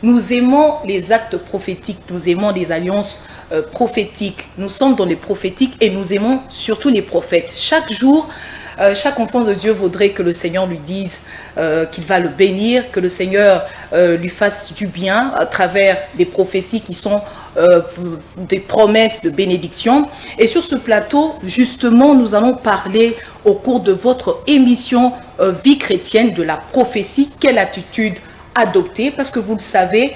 Nous aimons les actes prophétiques, nous aimons les alliances prophétiques. Nous sommes dans les prophétiques et nous aimons surtout les prophètes. Chaque jour, chaque enfant de Dieu voudrait que le Seigneur lui dise qu'il va le bénir, que le Seigneur lui fasse du bien à travers des prophéties qui sont des promesses de bénédiction. Et sur ce plateau, justement, nous allons parler au cours de votre émission Vie chrétienne de la prophétie. Quelle attitude adopter? Parce que vous le savez,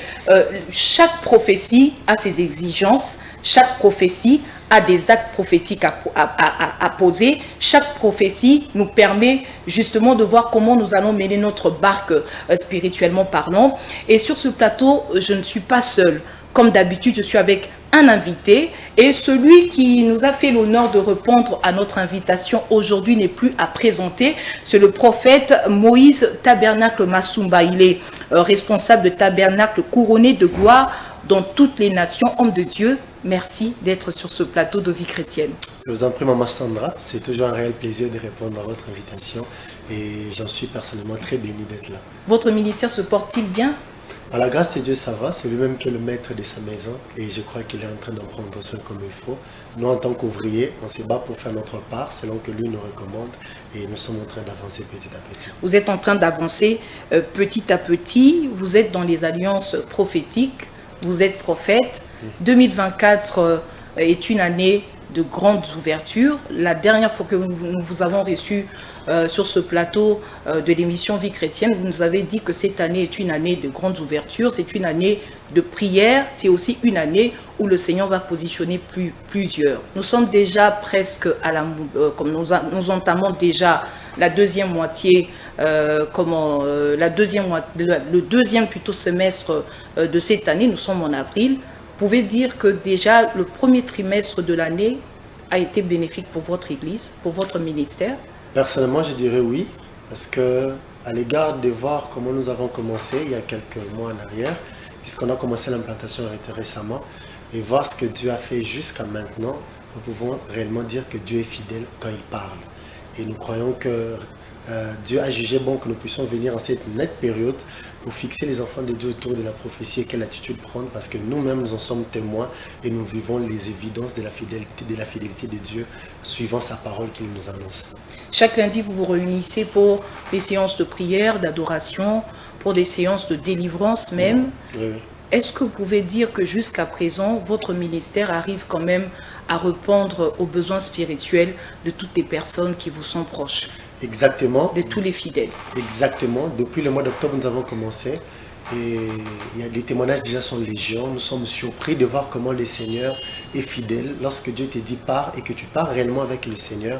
chaque prophétie a ses exigences, chaque prophétie a des actes prophétiques à poser. Chaque prophétie nous permet justement de voir comment nous allons mener notre barque spirituellement parlant. Et sur ce plateau, je ne suis pas seule. Comme d'habitude, je suis avec un invité et celui qui nous a fait l'honneur de répondre à notre invitation aujourd'hui n'est plus à présenter. C'est le prophète Moïse Tabernacle Masumba. Il est responsable de Tabernacle couronné de gloire dans toutes les nations. Homme de Dieu, merci d'être sur ce plateau de Vie chrétienne. Je vous en prie, Maman Sandra. C'est toujours un réel plaisir de répondre à votre invitation et j'en suis personnellement très béni d'être là. Votre ministère se porte-t-il bien? Par la grâce de Dieu, ça va. C'est lui-même qui est le maître de sa maison et je crois qu'il est en train d'en prendre soin comme il faut. Nous, en tant qu'ouvriers, on se bat pour faire notre part selon que lui nous recommande et nous sommes en train d'avancer petit à petit. Vous êtes en train d'avancer petit à petit. Vous êtes dans les alliances prophétiques. Vous êtes prophète. 2024 est une année de grandes ouvertures. La dernière fois que nous vous avons reçu sur ce plateau de l'émission Vie chrétienne, vous nous avez dit que cette année est une année de grandes ouvertures, c'est une année de prière, c'est aussi une année où le Seigneur va positionner plusieurs. Nous sommes déjà presque à la... comme nous entamons déjà la deuxième moitié, le deuxième plutôt semestre de cette année, nous sommes en avril. Vous pouvez dire que déjà le premier trimestre de l'année a été bénéfique pour votre Église, pour votre ministère? Personnellement, je dirais oui, parce que à l'égard de voir comment nous avons commencé il y a quelques mois en arrière, puisqu'on a commencé l'implantation récemment, et voir ce que Dieu a fait jusqu'à maintenant, nous pouvons réellement dire que Dieu est fidèle quand il parle. Et nous croyons que Dieu a jugé bon que nous puissions venir en cette nette période pour fixer les enfants de Dieu autour de la prophétie et quelle attitude prendre, parce que nous-mêmes nous en sommes témoins et nous vivons les évidences de la fidélité de Dieu suivant sa parole qu'il nous annonce. Chaque lundi, vous vous réunissez pour des séances de prière, d'adoration, pour des séances de délivrance même. Oui, oui. Est-ce que vous pouvez dire que jusqu'à présent, votre ministère arrive quand même à répondre aux besoins spirituels de toutes les personnes qui vous sont proches? Exactement. De tous les fidèles. Exactement. Depuis le mois d'octobre, nous avons commencé. Et les témoignages déjà sont légion. Nous sommes surpris de voir comment le Seigneur est fidèle. Lorsque Dieu te dit pars et que tu pars réellement avec le Seigneur,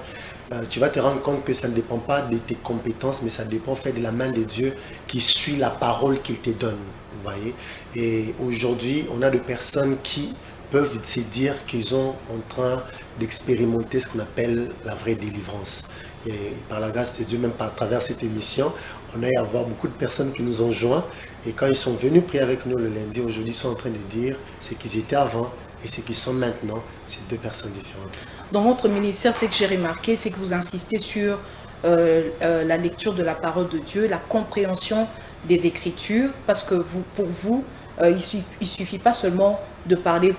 tu vas te rendre compte que ça ne dépend pas de tes compétences, mais ça dépend en fait de la main de Dieu qui suit la parole qu'il te donne. Vous voyez? Et aujourd'hui, on a des personnes qui peuvent se dire qu'ils sont en train d'expérimenter ce qu'on appelle la vraie délivrance. Et par la grâce de Dieu, même à travers cette émission, on a eu à voir beaucoup de personnes qui nous ont joints. Et quand ils sont venus prier avec nous le lundi, aujourd'hui, ils sont en train de dire ce qu'ils étaient avant et ce qu'ils sont maintenant. C'est deux personnes différentes. Dans votre ministère, ce que j'ai remarqué, c'est que vous insistez sur la lecture de la parole de Dieu, la compréhension des Écritures, parce que pour vous, il ne suffit pas seulement de parler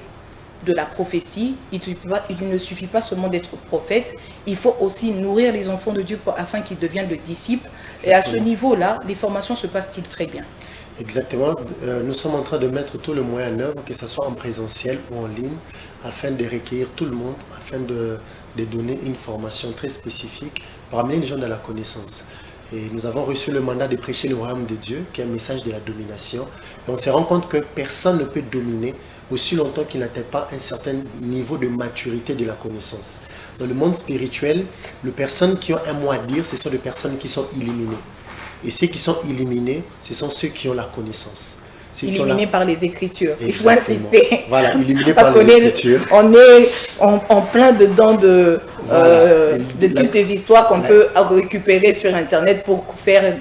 de la prophétie, il ne suffit pas seulement d'être prophète, il faut aussi nourrir les enfants de Dieu afin qu'ils deviennent le disciple. Et à ce niveau-là, les formations se passent-ils très bien? Exactement. Nous sommes en train de mettre tout le moyen en œuvre, que ce soit en présentiel ou en ligne, afin de recueillir tout le monde, afin de donner une formation très spécifique pour amener les gens dans la connaissance. Et nous avons reçu le mandat de prêcher le royaume de Dieu, qui est un message de la domination. Et on se rend compte que personne ne peut dominer aussi longtemps qu'il n'atteint pas un certain niveau de maturité de la connaissance. Dans le monde spirituel, les personnes qui ont un mot à dire, ce sont des personnes qui sont éliminées. Et ceux qui sont éliminés, ce sont ceux qui ont la connaissance. Éliminés par les Écritures. Exactement. Il faut insister. Voilà, éliminés par les Écritures. On est en plein dedans de toutes les histoires qu'on peut récupérer sur Internet pour faire,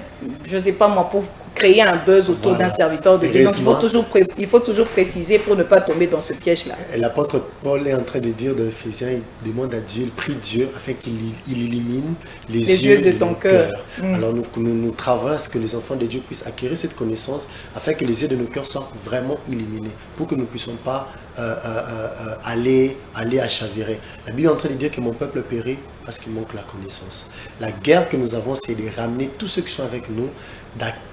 je ne sais pas moi, pour créer un buzz autour Voilà. d'un serviteur de Dieu. Donc Heureusement, il faut toujours préciser pour ne pas tomber dans ce piège-là. l'apôtre Paul est en train de dire dans Ephésiens, il demande à Dieu, il prie Dieu afin qu'il élimine les yeux de de ton nos cœur. cœurs. Alors nous travaillons à ce que les enfants de Dieu puissent acquérir cette connaissance afin que les yeux de nos cœurs soient vraiment éliminés pour que nous ne puissions pas aller à chavirer. La Bible est en train de dire que mon peuple périt parce qu'il manque la connaissance. La guerre que nous avons, c'est de ramener tous ceux qui sont avec nous,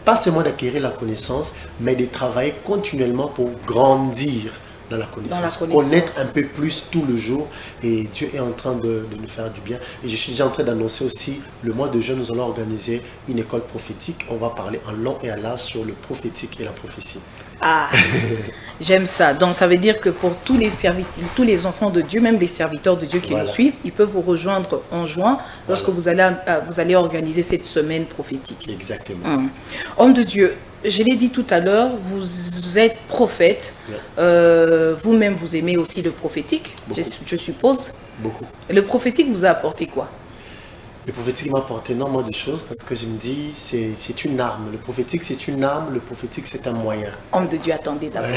pas seulement d'acquérir la connaissance, mais de travailler continuellement pour grandir dans la connaissance, connaître un peu plus tout le jour, et Dieu est en train de nous faire du bien. Et je suis déjà en train d'annoncer aussi, le mois de juin, nous allons organiser une école prophétique. On va parler en long et en large sur le prophétique et la prophétie. Ah, j'aime ça. Donc ça veut dire que pour tous les enfants de Dieu, même les serviteurs de Dieu qui nous suivent, ils peuvent vous rejoindre en juin lorsque vous allez organiser cette semaine prophétique. Exactement. Homme de Dieu, je l'ai dit tout à l'heure, vous êtes prophète. Vous-même, vous aimez aussi le prophétique, je suppose. Beaucoup. Le prophétique vous a apporté quoi? Le prophétique m'a apporté énormément de choses parce que je me dis, c'est une arme. Le prophétique, c'est une arme. Le prophétique, c'est un moyen. Homme de Dieu, attendez d'abord.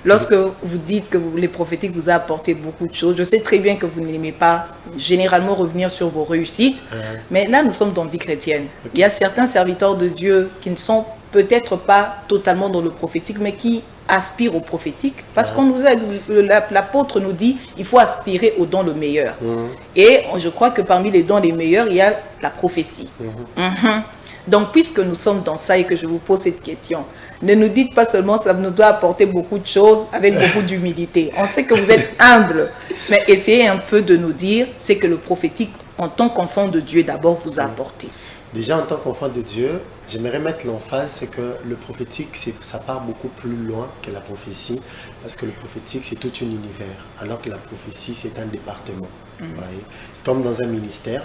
Lorsque vous dites que les prophétiques vous a apporté beaucoup de choses, je sais très bien que vous n'aimez pas généralement revenir sur vos réussites, mais là, nous sommes dans la vie chrétienne. Okay. Il y a certains serviteurs de Dieu qui ne sont peut-être pas totalement dans le prophétique, mais qui aspirent au prophétique, parce qu'on nous a, l'apôtre nous dit, il faut aspirer aux dons le meilleur. Et je crois que parmi les dons les meilleurs, il y a la prophétie. Donc, puisque nous sommes dans ça et que je vous pose cette question, ne nous dites pas seulement ça nous doit apporter beaucoup de choses avec beaucoup d'humilité. On sait que vous êtes humble, mais essayez un peu de nous dire ce que le prophétique, en tant qu'enfant de Dieu, d'abord vous a apporté. Déjà, en tant qu'enfant de Dieu, j'aimerais mettre l'emphase, c'est que le prophétique, ça part beaucoup plus loin que la prophétie, parce que le prophétique, c'est tout un univers, alors que la prophétie, c'est un département. C'est comme dans un ministère.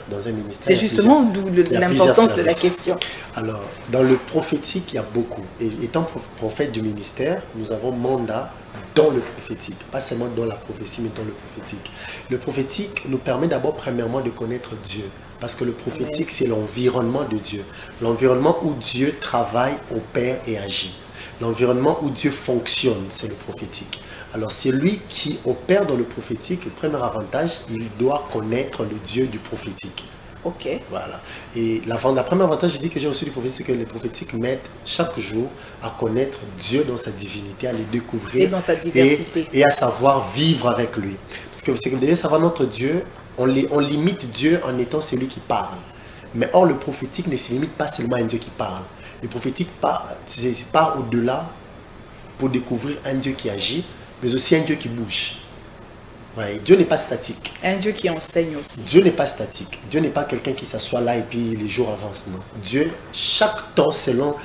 C'est justement d'où l'importance de la question. Alors, dans le prophétique, il y a beaucoup. Et étant prophète du ministère, nous avons mandat dans le prophétique, pas seulement dans la prophétie, mais dans le prophétique. Le prophétique nous permet d'abord, premièrement, de connaître Dieu. Parce que le prophétique, c'est l'environnement de Dieu. L'environnement où Dieu travaille, opère et agit. L'environnement où Dieu fonctionne, c'est le prophétique. Alors, c'est lui qui opère dans le prophétique. Le premier avantage, il doit connaître le Dieu du prophétique. Ok. Voilà. Et la premier avantage, je dis que j'ai reçu du prophétique, c'est que les prophétiques m'aident chaque jour à connaître Dieu dans sa divinité, à le découvrir. Et dans sa diversité. Et à savoir vivre avec lui. Parce que c'est que vous devez savoir notre Dieu, on limite Dieu en étant celui qui parle. Mais or, le prophétique ne se limite pas seulement à un Dieu qui parle. Le prophétique part au-delà pour découvrir un Dieu qui agit, mais aussi un Dieu qui bouge. Ouais, Dieu n'est pas statique. Un Dieu qui enseigne aussi. Dieu n'est pas statique. Dieu n'est pas quelqu'un qui s'assoit là et puis les jours avancent. Non. Dieu, chaque temps, selon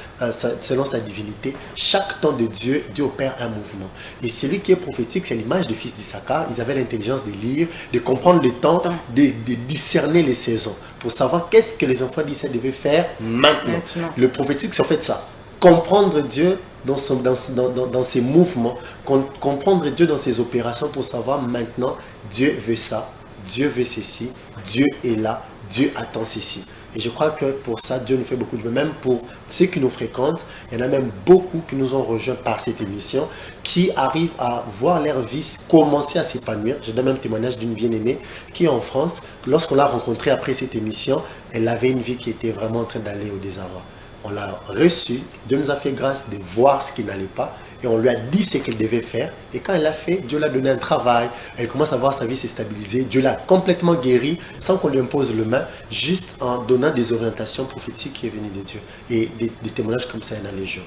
sa divinité, chaque temps de Dieu, Dieu opère un mouvement. Et celui qui est prophétique, c'est l'image des fils d'Issachar. Ils avaient l'intelligence de lire, de comprendre le temps, de discerner les saisons, pour savoir qu'est-ce que les enfants d'Israël devaient faire maintenant. Le prophétique, c'est en fait ça. Comprendre Dieu dans ses mouvements, comprendre Dieu dans ses opérations pour savoir maintenant, Dieu veut ça, Dieu veut ceci, Dieu est là, Dieu attend ceci. Et je crois que pour ça, Dieu nous fait beaucoup de bien. Même pour ceux qui nous fréquentent, il y en a même beaucoup qui nous ont rejoints par cette émission, qui arrivent à voir leur vie commencer à s'épanouir. Je donne même témoignage d'une bien-aimée qui est en France. Lorsqu'on l'a rencontrée après cette émission, elle avait une vie qui était vraiment en train d'aller au désarroi. On l'a reçue, Dieu nous a fait grâce de voir ce qui n'allait pas et on lui a dit ce qu'elle devait faire. Et quand elle l'a fait, Dieu l'a donné un travail, elle commence à voir sa vie se stabiliser. Dieu l'a complètement guérie sans qu'on lui impose le main, juste en donnant des orientations prophétiques qui est venues de Dieu. Et des témoignages comme ça, il y en a légion.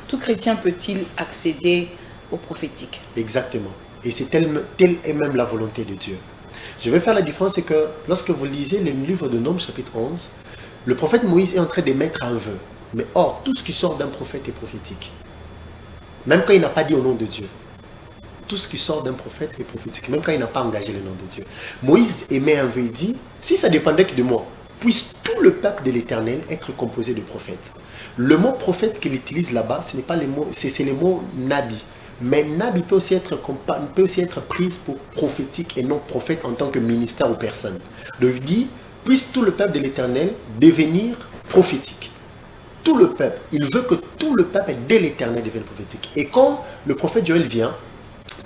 Tout chrétien peut-il accéder au prophétique? Exactement. Et c'est telle est même la volonté de Dieu. Je vais faire la différence, c'est que lorsque vous lisez le livre de Nombres, chapitre 11, le prophète Moïse est en train de mettre un vœu. Mais or, tout ce qui sort d'un prophète est prophétique. Même quand il n'a pas dit au nom de Dieu. Tout ce qui sort d'un prophète est prophétique. Même quand il n'a pas engagé le nom de Dieu. Moïse émet un vœu, il dit, si ça dépendait que de moi, puisse tout le peuple de l'Éternel être composé de prophètes. Le mot prophète qu'il utilise là-bas, ce n'est pas les mots, c'est le mot nabi. Mais nabi peut aussi être prise pour prophétique et non prophète en tant que ministère aux personnes. Donc il dit, puisse tout le peuple de l'Éternel devenir prophétique. Tout le peuple, il veut que tout le peuple dès l'éternel devient prophétique. Et quand le prophète Joël vient,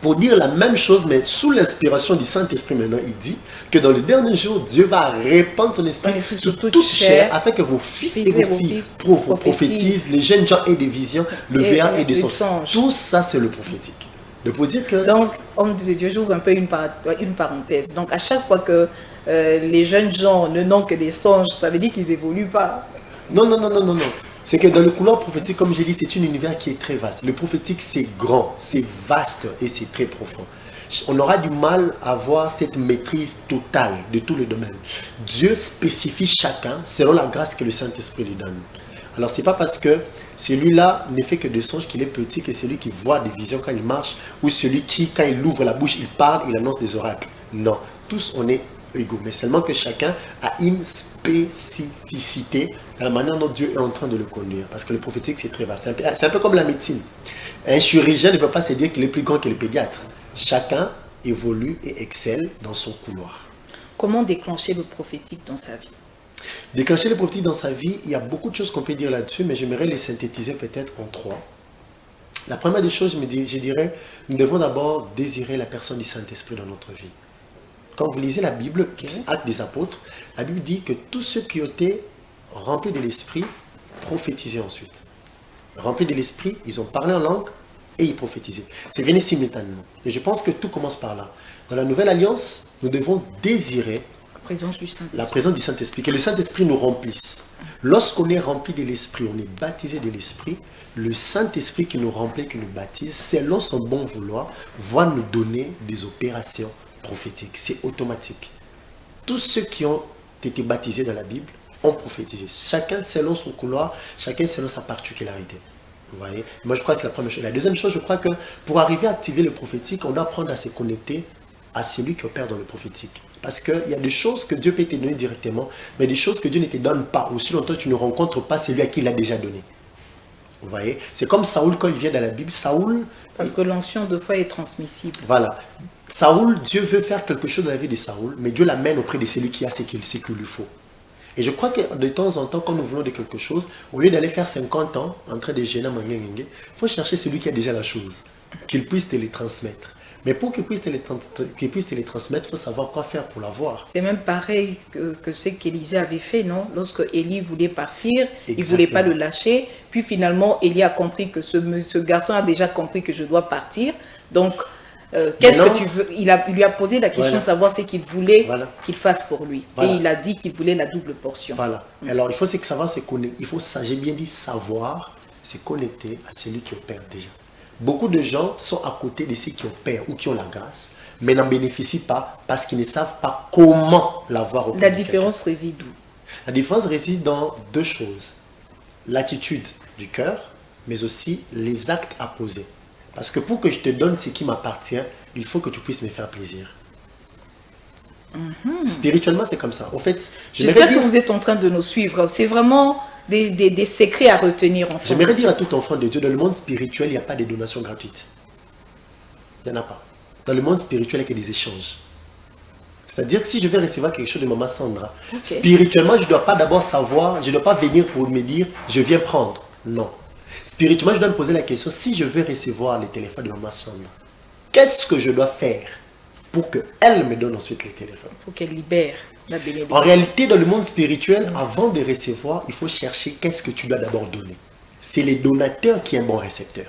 pour dire la même chose, mais sous l'inspiration du Saint-Esprit maintenant, il dit que dans le dernier jour, Dieu va répandre son esprit sur toute chair, afin que vos fils et vos filles prophétisent, les jeunes gens aient des visions, le verre et des songes. Tout ça, c'est le prophétique. Pour dire que... Donc, homme de Dieu, j'ouvre un peu une parenthèse. Donc, à chaque fois que les jeunes gens ne n'ont que des songes, ça veut dire qu'ils n'évoluent pas. Non. C'est que dans le couloir prophétique, comme j'ai dit, c'est un univers qui est très vaste. Le prophétique, c'est grand, c'est vaste et c'est très profond. On aura du mal à avoir cette maîtrise totale de tous les domaines. Dieu spécifie chacun selon la grâce que le Saint-Esprit lui donne. Alors, ce n'est pas parce que celui-là ne fait que des songes qu'il est petit, que celui qui voit des visions quand il marche, ou celui qui, quand il ouvre la bouche, il parle, il annonce des oracles. Non, tous on est égaux, mais seulement que chacun a une spécificité dans la manière dont Dieu est en train de le conduire. Parce que le prophétique, c'est très vaste. C'est un peu comme la médecine. Un chirurgien ne veut pas se dire qu'il est plus grand que le pédiatre. Chacun évolue et excelle dans son couloir. Comment déclencher le prophétique dans sa vie? Déclencher le prophétique dans sa vie, il y a beaucoup de choses qu'on peut dire là-dessus, mais j'aimerais les synthétiser peut-être en 3. La première des choses, je dirais, nous devons d'abord désirer la personne du Saint-Esprit dans notre vie. Quand vous lisez la Bible, Actes des Apôtres, la Bible dit que tous ceux qui ont été remplis de l'Esprit prophétisaient ensuite. Remplis de l'Esprit, ils ont parlé en langue et ils prophétisaient. C'est venu simultanément. Et je pense que tout commence par là. Dans la Nouvelle Alliance, nous devons désirer la présence du Saint-Esprit, que le Saint-Esprit nous remplisse. Lorsqu'on est rempli de l'Esprit, on est baptisé de l'Esprit, le Saint-Esprit qui nous remplit, qui nous baptise, selon son bon vouloir, va nous donner des opérations prophétiques. C'est automatique. Tous ceux qui ont été baptisés dans la Bible ont prophétisé. Chacun selon son couloir, chacun selon sa particularité. Vous voyez? Moi, je crois que c'est la première chose. La deuxième chose, je crois que pour arriver à activer le prophétique, on doit apprendre à se connecter à celui qui opère dans le prophétique. Parce qu'il y a des choses que Dieu peut te donner directement, mais des choses que Dieu ne te donne pas. Aussi longtemps tu ne rencontres pas celui à qui il a déjà donné. Vous voyez? C'est comme Saoul quand il vient dans la Bible. Saoul... Parce que l'onction de foi est transmissible. Voilà. Saoul, Dieu veut faire quelque chose dans la vie de Saoul, mais Dieu l'amène auprès de celui qui a ce qu'il lui faut. Et je crois que de temps en temps, quand nous voulons de quelque chose, au lieu d'aller faire 50 ans en train de gêner, il faut chercher celui qui a déjà la chose, qu'il puisse te les transmettre. Mais pour qu'il puisse te les transmettre, il faut savoir quoi faire pour l'avoir. C'est même pareil que ce qu'Élisée avait fait, non? Lorsque Élie voulait partir, il ne voulait pas le lâcher. Puis finalement, Élie a compris que ce garçon a déjà compris que je dois partir. Donc, qu'est-ce que tu veux? Il lui a posé la question de savoir ce qu'il voulait qu'il fasse pour lui. Et il a dit qu'il voulait la double portion. Voilà. Alors, il faut savoir se connecter. Il faut, j'ai bien dit, savoir se connecter à celui qui opère déjà. Beaucoup de gens sont à côté de ceux qui opèrent ou qui ont la grâce, mais n'en bénéficient pas parce qu'ils ne savent pas comment l'avoir auprès de quelqu'un. La différence réside où? La différence réside dans deux choses. L'attitude du cœur, mais aussi les actes à poser. Parce que pour que je te donne ce qui m'appartient, il faut que tu puisses me faire plaisir. Spirituellement, c'est comme ça. En fait, j'espère que vous êtes en train de nous suivre. C'est vraiment des secrets à retenir. J'aimerais dire à tout enfant de Dieu, dans le monde spirituel, il n'y a pas de donations gratuites. Il n'y en a pas. Dans le monde spirituel, il y a que des échanges. C'est-à-dire que si je vais recevoir quelque chose de Maman Sandra, spirituellement, je ne dois pas d'abord savoir, je ne dois pas venir pour me dire, je viens prendre. Non. Spirituellement, je dois me poser la question, si je veux recevoir les téléphones de Maman Sandra, qu'est-ce que je dois faire pour qu'elle me donne ensuite les téléphones? Pour qu'elle libère la bénédiction. En réalité, dans le monde spirituel, avant de recevoir, il faut chercher qu'est-ce que tu dois d'abord donner. C'est les donateurs qui sont un bon récepteur.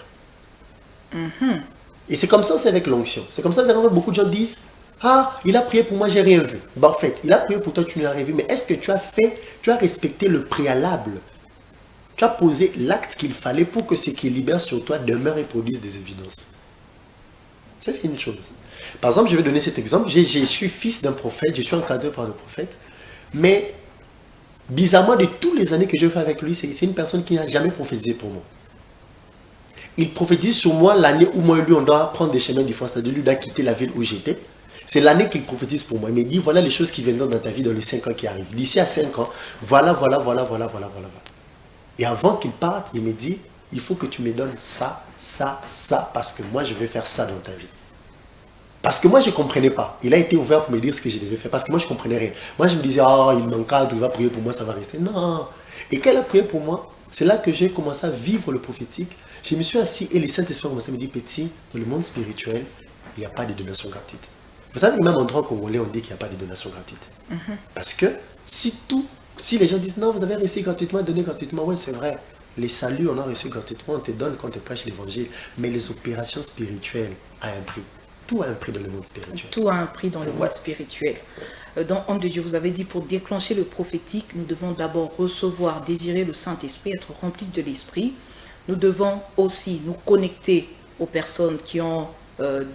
Et c'est comme ça aussi avec l'onction. C'est comme ça que beaucoup de gens disent, ah, il a prié pour moi, j'ai rien vu. En fait, il a prié pour toi, tu ne l'as rien vu. Mais est-ce que tu as respecté le préalable? Tu as posé l'acte qu'il fallait pour que ce qui libère sur toi demeure et produise des évidences. C'est une chose. Par exemple, je vais donner cet exemple. Je suis fils d'un prophète, je suis encadré par le prophète. Mais, bizarrement, de toutes les années que je fais avec lui, c'est une personne qui n'a jamais prophétisé pour moi. Il prophétise sur moi l'année où moi et lui, on doit prendre des chemins différents. C'est-à-dire, lui doit quitter la ville où j'étais. C'est l'année qu'il prophétise pour moi. Il me dit, voilà les choses qui viendront dans ta vie dans les 5 ans qui arrivent. D'ici à 5 ans, voilà. Et avant qu'il parte, il me dit, il faut que tu me donnes ça, parce que moi, je vais faire ça dans ta vie. Parce que moi, je ne comprenais pas. Il a été ouvert pour me dire ce que je devais faire, parce que moi, je ne comprenais rien. Moi, je me disais, il m'encadre, il va prier pour moi, ça va rester. Non. Et quand il a prié pour moi, c'est là que j'ai commencé à vivre le prophétique. Je me suis assis et le Saint-Esprit a commencé à me dire, petit, dans le monde spirituel, il n'y a pas de donation gratuite. Vous savez, même en droit congolais, on dit qu'il n'y a pas de donation gratuite. Parce que si les gens disent, non, vous avez reçu gratuitement, donné gratuitement, oui, c'est vrai. Les saluts, on a reçu gratuitement, on te donne quand on te prêche l'évangile. Mais les opérations spirituelles ont un prix. Tout a un prix dans le monde spirituel. Tout a un prix dans le monde spirituel. Dans Homme de Dieu, vous avez dit, pour déclencher le prophétique, nous devons d'abord recevoir, désirer le Saint-Esprit, être remplis de l'Esprit. Nous devons aussi nous connecter aux personnes qui ont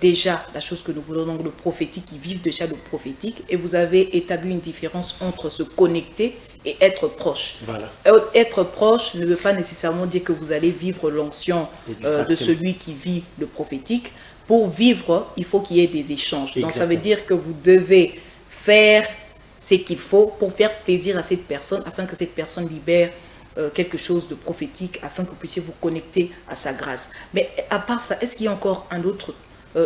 déjà la chose que nous voulons, donc le prophétique, qui vivent déjà le prophétique. Et vous avez établi une différence entre se connecter et être proche. Voilà. Être proche ne veut pas nécessairement dire que vous allez vivre l'onction de celui qui vit le prophétique. Pour vivre, il faut qu'il y ait des échanges. Donc ça veut dire que vous devez faire ce qu'il faut pour faire plaisir à cette personne, afin que cette personne libère quelque chose de prophétique, afin que vous puissiez vous connecter à sa grâce. Mais à part ça, est-ce qu'il y a encore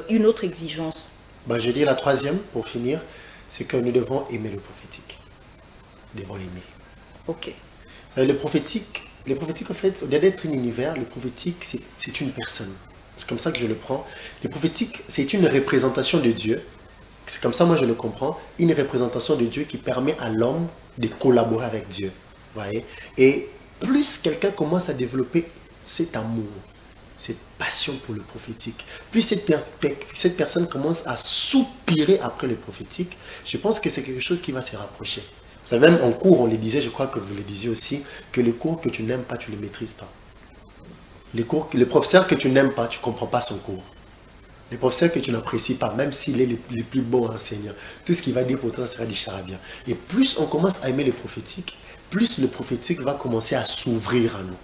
une autre exigence? Je dis la troisième, pour finir, c'est que nous devons aimer le prophétique. Nous devons l'aimer. Ok. Vous savez, le prophétique, en fait, au-delà d'être un univers, le prophétique, c'est une personne. C'est comme ça que je le prends. Le prophétique, c'est une représentation de Dieu. C'est comme ça, moi, je le comprends. Une représentation de Dieu qui permet à l'homme de collaborer avec Dieu. Vous voyez? Et plus quelqu'un commence à développer cet amour, cette passion pour le prophétique, plus cette personne commence à soupirer après le prophétique, je pense que c'est quelque chose qui va se rapprocher. Vous savez, même en cours, on le disait, je crois que vous le disiez aussi, que le cours que tu n'aimes pas, tu ne le maîtrises pas. Le professeur que tu n'aimes pas, tu ne comprends pas son cours. Le professeur que tu n'apprécies pas, même s'il est le plus beau enseignant, tout ce qu'il va dire pour toi sera du charabia. Et plus on commence à aimer le prophétique, plus le prophétique va commencer à s'ouvrir à nous.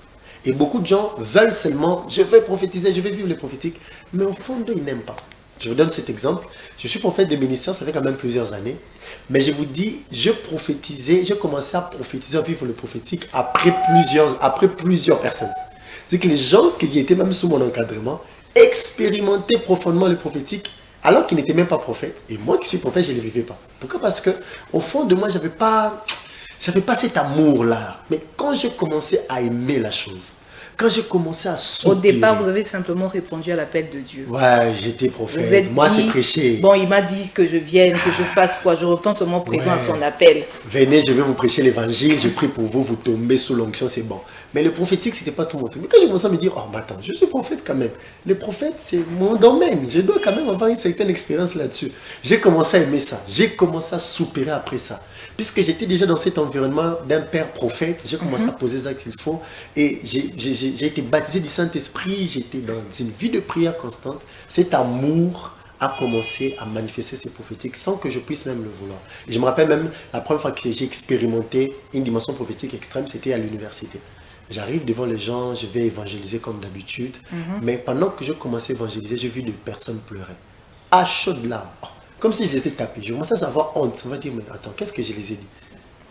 Et beaucoup de gens veulent seulement, je vais prophétiser, je vais vivre le prophétique, mais au fond d'eux, ils n'aiment pas. Je vous donne cet exemple. Je suis prophète de ministère, ça fait quand même plusieurs années. Mais je vous dis, j'ai commencé à prophétiser, à vivre le prophétique après plusieurs personnes. C'est que les gens qui étaient même sous mon encadrement expérimentaient profondément le prophétique alors qu'ils n'étaient même pas prophètes. Et moi qui suis prophète, je ne le vivais pas. Pourquoi? Parce que au fond de moi, je n'avais pas cet amour-là. Mais quand j'ai commencé à aimer la chose, quand j'ai commencé à soupirer... Au départ, vous avez simplement répondu à l'appel de Dieu. Ouais, j'étais prophète. Moi, c'est prêcher. Bon, il m'a dit que je vienne, que je fasse quoi. Je reprends seulement présent à son appel. Venez, je vais vous prêcher l'évangile. Je prie pour vous, vous tombez sous l'onction, c'est bon. Mais le prophétique, c'était pas tout mon truc. Mais quand j'ai commencé à me dire, oh, mais attends, je suis prophète quand même. Le prophète, c'est mon domaine. Je dois quand même avoir une certaine expérience là-dessus. J'ai commencé à aimer ça. J'ai commencé à soupirer après ça. Puisque j'étais déjà dans cet environnement d'un père prophète, j'ai commencé à poser ça qu'il faut. Et j'ai été baptisé du Saint-Esprit. J'étais dans une vie de prière constante. Cet amour a commencé à manifester ses prophétiques sans que je puisse même le vouloir. Et je me rappelle même la première fois que j'ai expérimenté une dimension prophétique extrême, c'était à l'université. J'arrive devant les gens, je vais évangéliser comme d'habitude. Mais pendant que je commençais à évangéliser, j'ai vu des personnes pleurer. À chaudes larmes. Comme si j'étais tapé. Je commençais à avoir honte. Ça va dire, mais attends, qu'est-ce que je les ai dit?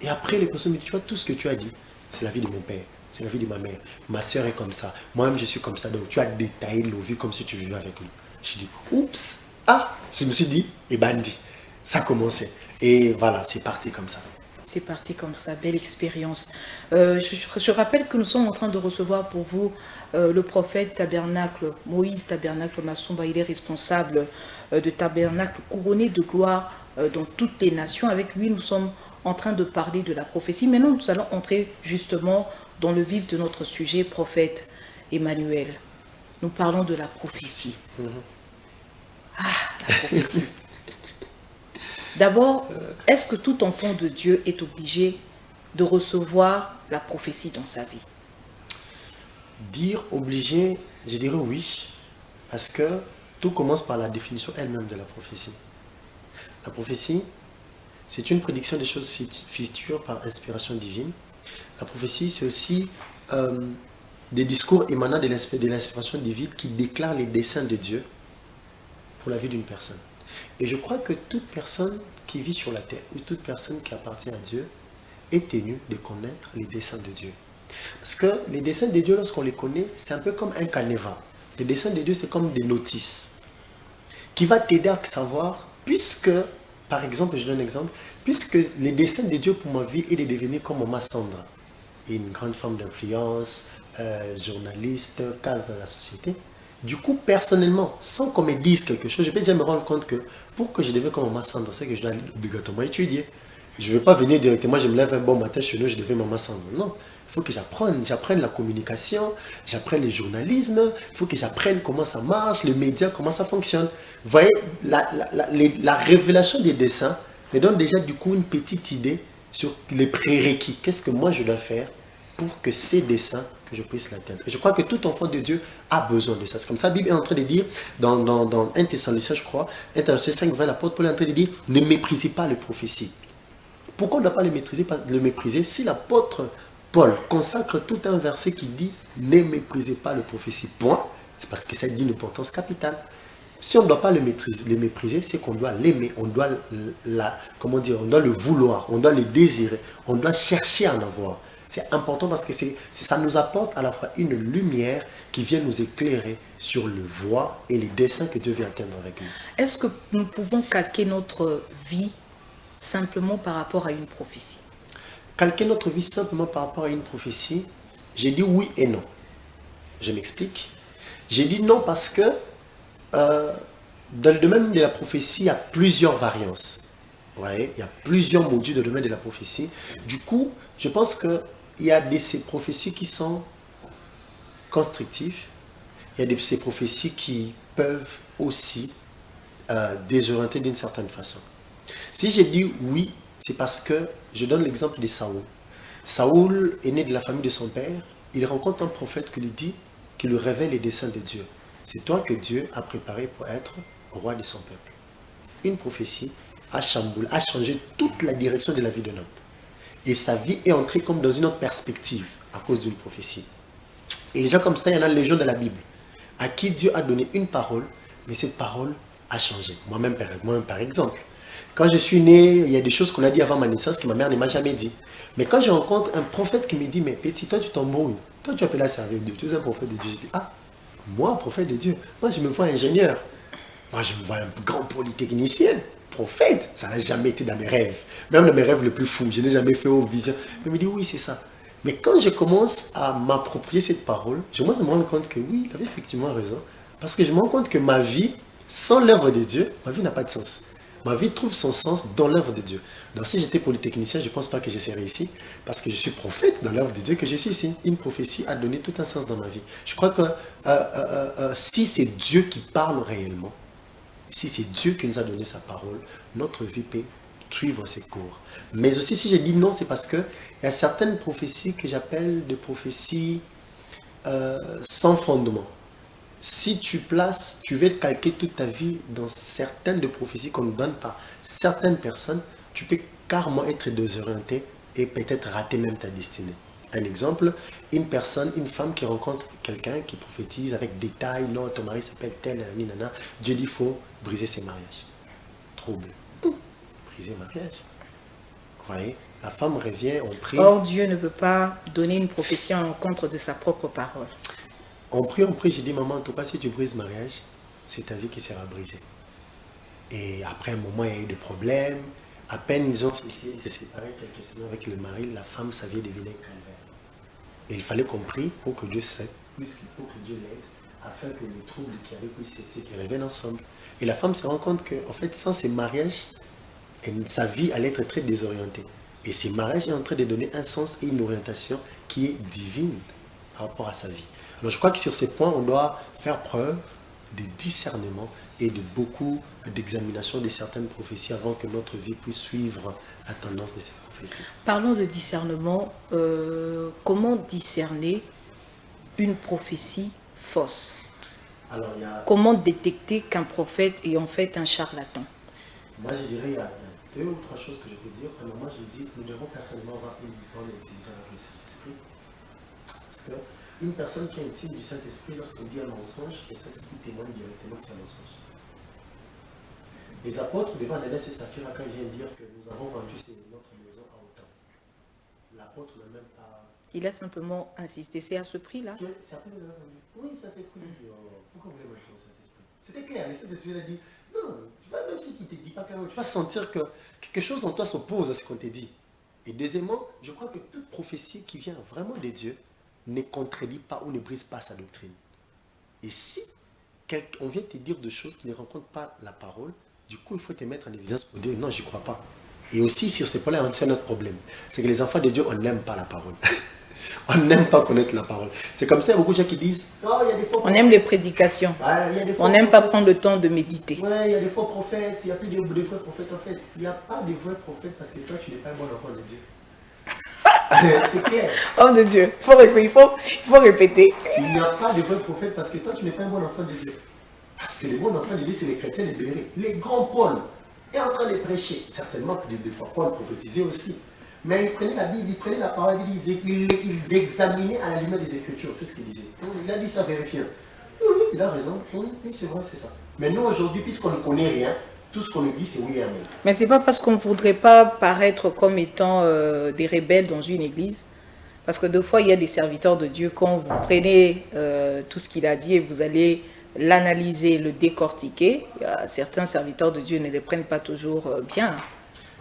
Et après, les personnes me disent, tu vois, tout ce que tu as dit, c'est la vie de mon père, c'est la vie de ma mère. Ma soeur est comme ça. Moi-même, je suis comme ça. Donc, tu as détaillé nos vies comme si tu vivais avec nous. Je dis, oups, je me suis dit, et bandi. Ça a commencé. Et voilà, c'est parti comme ça. C'est parti comme ça, belle expérience. Je rappelle que nous sommes en train de recevoir pour vous le prophète Tabernacle, Moïse Tabernacle Massomba. Il est responsable de Tabernacle couronné de gloire dans toutes les nations. Avec lui, nous sommes en train de parler de la prophétie. Maintenant, nous allons entrer justement dans le vif de notre sujet, prophète Emmanuel. Nous parlons de la prophétie. La prophétie. D'abord, est-ce que tout enfant de Dieu est obligé de recevoir la prophétie dans sa vie? Dire obligé, je dirais oui, parce que tout commence par la définition elle-même de la prophétie. La prophétie, c'est une prédiction des choses futures par inspiration divine. La prophétie, c'est aussi des discours émanant de l'inspiration divine qui déclarent les desseins de Dieu pour la vie d'une personne. Et je crois que toute personne qui vit sur la terre, ou toute personne qui appartient à Dieu, est tenue de connaître les desseins de Dieu. Parce que les desseins de Dieu, lorsqu'on les connaît, c'est un peu comme un canevas. Les desseins de Dieu, c'est comme des notices qui va t'aider à savoir, puisque, par exemple, je donne un exemple, puisque les desseins de Dieu pour ma vie est de devenir comme ma Sandra. une grande femme d'influence, journaliste, cadre dans la société. Du coup, personnellement, sans qu'on me dise quelque chose, je peux déjà me rendre compte que pour que je devienne comme Maman Sandra, c'est que je dois obligatoirement étudier. Je ne vais pas venir directement, je me lève un bon matin chez nous, je deviens Maman Sandra. Non, il faut que j'apprenne la communication, j'apprenne le journalisme, il faut que j'apprenne comment ça marche, les médias, comment ça fonctionne. Vous voyez, la révélation des dessins me donne déjà du coup une petite idée sur les prérequis. Qu'est-ce que moi je dois faire pour que ces dessins, que je puisse l'atteindre. Et je crois que tout enfant de Dieu a besoin de ça. C'est comme ça, la Bible est en train de dire, dans 1 Thessaloniciens, je crois, 1 Thessaloniciens 5, 20, l'apôtre Paul est en train de dire, ne méprisez pas les prophéties. Pourquoi on ne doit pas le mépriser si l'apôtre Paul consacre tout un verset qui dit, ne méprisez pas les prophéties. Point. C'est parce que ça dit une importance capitale. Si on ne doit pas le mépriser, c'est qu'on doit l'aimer, on doit comment dire, on doit le vouloir, on doit le désirer, on doit chercher à en avoir. C'est important parce que ça nous apporte à la fois une lumière qui vient nous éclairer sur le voie et les desseins que Dieu veut atteindre avec nous. Est-ce que nous pouvons calquer notre vie simplement par rapport à une prophétie? Calquer notre vie simplement par rapport à une prophétie, j'ai dit oui et non. Je m'explique. J'ai dit non parce que dans le domaine de la prophétie, il y a plusieurs variances. Ouais, il y a plusieurs modules dans le domaine de la prophétie. Du coup, je pense qu'il y a ces prophéties qui sont constructives. Il y a ces prophéties qui peuvent aussi désorienter d'une certaine façon. Si j'ai dit oui, c'est parce que je donne l'exemple de Saoul. Saoul est né de la famille de son père. Il rencontre un prophète qui lui dit, qui lui révèle les desseins de Dieu. C'est toi que Dieu a préparé pour être roi de son peuple. Une prophétie a changé toute la direction de la vie d'un homme. Et sa vie est entrée comme dans une autre perspective à cause d'une prophétie. Et les gens comme ça, il y en a légion dans la Bible, à qui Dieu a donné une parole, mais cette parole a changé. Moi-même, par exemple, quand je suis né, il y a des choses qu'on a dit avant ma naissance que ma mère ne m'a jamais dit. Mais quand je rencontre un prophète qui me dit, mais petit, toi tu t'embrouilles, toi tu appelles à servir Dieu, tu es un prophète de Dieu. Je dis, ah, moi, prophète de Dieu, moi je me vois ingénieur, moi je me vois un grand polytechnicien, prophète, ça n'a jamais été dans mes rêves. Même dans mes rêves les plus fous, je n'ai jamais fait aux visions. Mais il me dit, oui, c'est ça. Mais quand je commence à m'approprier cette parole, je commence à me rendre compte que oui, il avait effectivement raison. Parce que je me rends compte que ma vie, sans l'œuvre de Dieu, ma vie n'a pas de sens. Ma vie trouve son sens dans l'œuvre de Dieu. Donc si j'étais polytechnicien, je ne pense pas que je serais ici, parce que je suis prophète dans l'œuvre de Dieu que je suis ici. Une prophétie a donné tout un sens dans ma vie. Je crois que si c'est Dieu qui parle réellement, si c'est Dieu qui nous a donné sa parole, notre vie peut suivre ses cours. Mais aussi si j'ai dit non, c'est parce qu'il y a certaines prophéties que j'appelle des prophéties sans fondement. Si tu veux calquer toute ta vie dans certaines de prophéties qu'on nous donne par certaines personnes, tu peux carrément être désorienté et peut-être rater même ta destinée. Un exemple, une femme qui rencontre quelqu'un qui prophétise avec détail, non, ton mari s'appelle tel, nana, Dieu dit il faut briser ses mariages. Trouble. Briser mariage. Vous voyez, la femme revient, on prie. Or, Dieu ne peut pas donner une prophétie en l'encontre de sa propre parole. On prie, j'ai dit, maman, en tout cas, si tu brises mariage, c'est ta vie qui sera brisée. Et après un moment, il y a eu des problèmes. À peine ils ont essayé de se séparer quelques semaines avec le mari, la femme, sa vie devenait calvaire. Et il fallait qu'on prie pour que Dieu s'aide, pour que Dieu l'aide, afin que les troubles qui avaient pu cesser, qu'ils reviennent ensemble. Et la femme se rend compte qu'en fait, sans ces mariages, sa vie allait être très désorientée. Et ces mariages est en train de donner un sens et une orientation qui est divine par rapport à sa vie. Alors je crois que sur ces points, on doit faire preuve de discernement et de beaucoup d'examination de certaines prophéties avant que notre vie puisse suivre la tendance de ces prophéties. Parlons de discernement. Comment discerner une prophétie fausse? Alors, comment détecter qu'un prophète est en fait un charlatan? Moi, je dirais il y a deux ou trois choses que je peux dire. Premièrement, je dis nous devons personnellement avoir une bonne intimité avec le Saint-Esprit. Parce que une personne qui est intime du Saint-Esprit, lorsqu'on dit un mensonge, le Saint-Esprit témoigne directement que c'est un mensonge. Les apôtres devant Ananias et Saphira, quand ils viennent dire que nous avons vendu notre maison à autant, l'apôtre n'a même pas... Il a simplement insisté, c'est à ce prix-là? C'est après qu'il a vendu. Oui, ça c'est cool. Pourquoi vous voulez mentir au Saint-Esprit? C'était clair, le Saint-Esprit a dit, non, tu vas, même si tu ne te dis pas clairement, tu vas sentir que quelque chose en toi s'oppose à ce qu'on t'a dit. Et deuxièmement, je crois que toute prophétie qui vient vraiment de Dieu ne contredit pas ou ne brise pas sa doctrine. Et si on vient te dire des choses qui ne rencontrent pas la parole, du coup, il faut te mettre en évidence pour dire non, je ne crois pas. Et aussi, sur ce point-là, c'est notre problème. C'est que les enfants de Dieu, on n'aime pas la parole. On n'aime pas connaître la parole. C'est comme ça, il y a beaucoup de gens qui disent oh, il y a des faux on aime les prédications. Ouais, on n'aime pas prendre le temps de méditer. Oui, il y a des faux prophètes. Il n'y a plus de vrais prophètes en fait. Il n'y a pas de vrais prophètes parce que toi, tu n'es pas un bon enfant de Dieu. C'est clair. Homme de Dieu, il faut répéter. Il n'y a pas de vrais prophètes parce que toi, tu n'es pas un bon enfant de Dieu. Parce que les bons enfants de Dieu, c'est les chrétiens libérés. Les grands Paul est en train de prêcher. Certainement que des fois, Paul prophétisait aussi. Mais ils prenaient la Bible, ils prenaient la parole, ils examinaient à la lumière des Écritures tout ce qu'il disait. Il a dit ça, vérifiant. Oui, il a raison. Oui, c'est vrai, c'est ça. Mais nous, aujourd'hui, puisqu'on ne connaît rien, tout ce qu'on nous dit, c'est oui et amen. Mais ce n'est pas parce qu'on ne voudrait pas paraître comme étant des rebelles dans une église. Parce que deux fois, il y a des serviteurs de Dieu, quand vous prenez tout ce qu'il a dit et vous allez l'analyser, le décortiquer, certains serviteurs de Dieu ne les prennent pas toujours bien.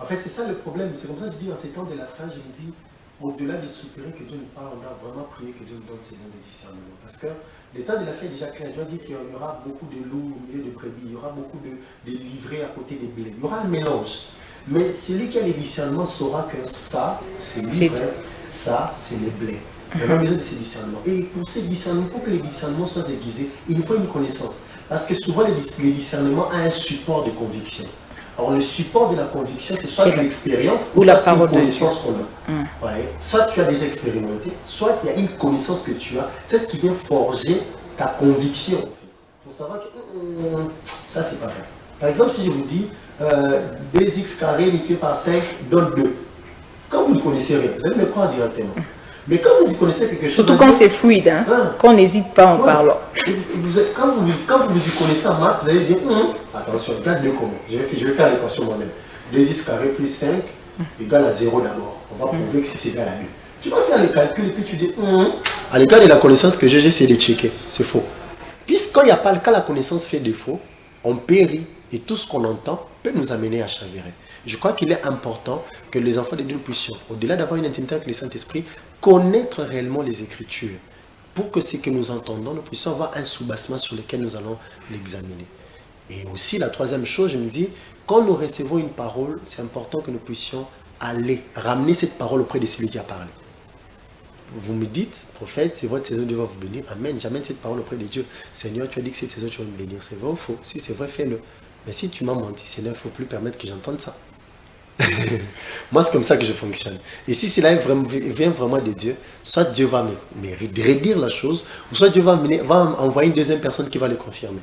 En fait, c'est ça le problème. C'est comme ça que je dis, en ces temps de la fin, je me dis, au-delà de soupirer que Dieu nous parle, on doit vraiment prier que Dieu nous donne ces dons de discernement. Parce que les temps de la fin est déjà clair. Dieu dit qu'il y aura beaucoup de loups au milieu de brebis, il y aura beaucoup de livrés à côté des blés. Il y aura un mélange. Mais celui qui a les discernements saura que ça, c'est livré, ça, c'est les blés. Il y a besoin de ces discernements. Et pour ces discernements, pour que les discernements soient aiguisés, il nous faut une connaissance. Parce que souvent, les discernements ont un support de conviction. Alors, le support de la conviction, c'est soit l'expérience ou la parole, une connaissance qu'on a. Ouais. Soit tu as déjà expérimenté, soit il y a une connaissance que tu as. C'est ce qui vient forger ta conviction. En fait. Il faut savoir que ça, c'est pas vrai. Par exemple, si je vous dis 2x carré multiplié par 5 donne 2. Quand vous ne connaissez rien, vous allez me croire directement. Mais quand vous y connaissez quelque chose... Surtout quand c'est fluide, hein? Qu'on n'hésite pas en parlant. Quand vous y connaissez en maths, vous allez dire, attention, regarde le comment. Je vais faire l'équation moi-même. 2x carré plus 5 égale à 0 d'abord. On va prouver que c'est égal à 2. Tu vas faire les calculs et puis tu dis, à l'égard de la connaissance que j'ai essayé de checker. C'est faux. Puisqu'il n'y a pas le cas, la connaissance fait défaut, on périt et tout ce qu'on entend peut nous amener à chavirer. Je crois qu'il est important que les enfants de Dieu puissent, au-delà d'avoir une intimité avec le Saint-Esprit, connaître réellement les Écritures pour que ce que nous entendons, nous puissions avoir un soubassement sur lequel nous allons l'examiner. Et aussi, la troisième chose, je me dis, quand nous recevons une parole, c'est important que nous puissions aller ramener cette parole auprès de celui qui a parlé. Vous me dites, prophète, c'est votre saison, Dieu va vous bénir. Amen, j'amène cette parole auprès de Dieu. Seigneur, tu as dit que cette saison, tu vas me bénir. C'est vrai ou faux? Si c'est vrai, fais-le. Mais si tu m'as menti, Seigneur, il ne faut plus permettre que j'entende ça. Moi, c'est comme ça que je fonctionne. Et si cela vient vraiment de Dieu, soit Dieu va me redire la chose, ou soit Dieu va envoyer une deuxième personne qui va le confirmer.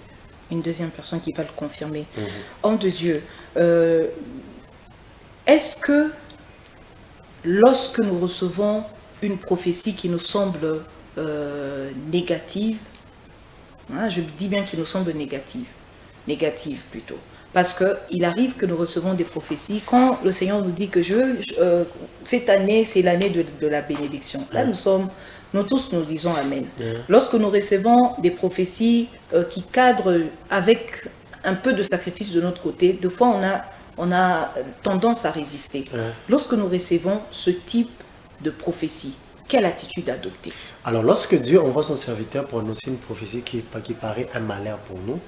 Une deuxième personne qui va le confirmer. Homme de Dieu, est-ce que lorsque nous recevons une prophétie qui nous semble négative, hein, je dis bien qui nous semble négative plutôt, parce qu'il arrive que nous recevons des prophéties quand le Seigneur nous dit que cette année, c'est l'année de la bénédiction. Là, nous tous nous disons Amen. Lorsque nous recevons des prophéties qui cadrent avec un peu de sacrifice de notre côté, des fois on a tendance à résister. Lorsque nous recevons ce type de prophétie, quelle attitude adopter? Alors, lorsque Dieu envoie son serviteur pour annoncer une prophétie qui paraît un malheur pour nous,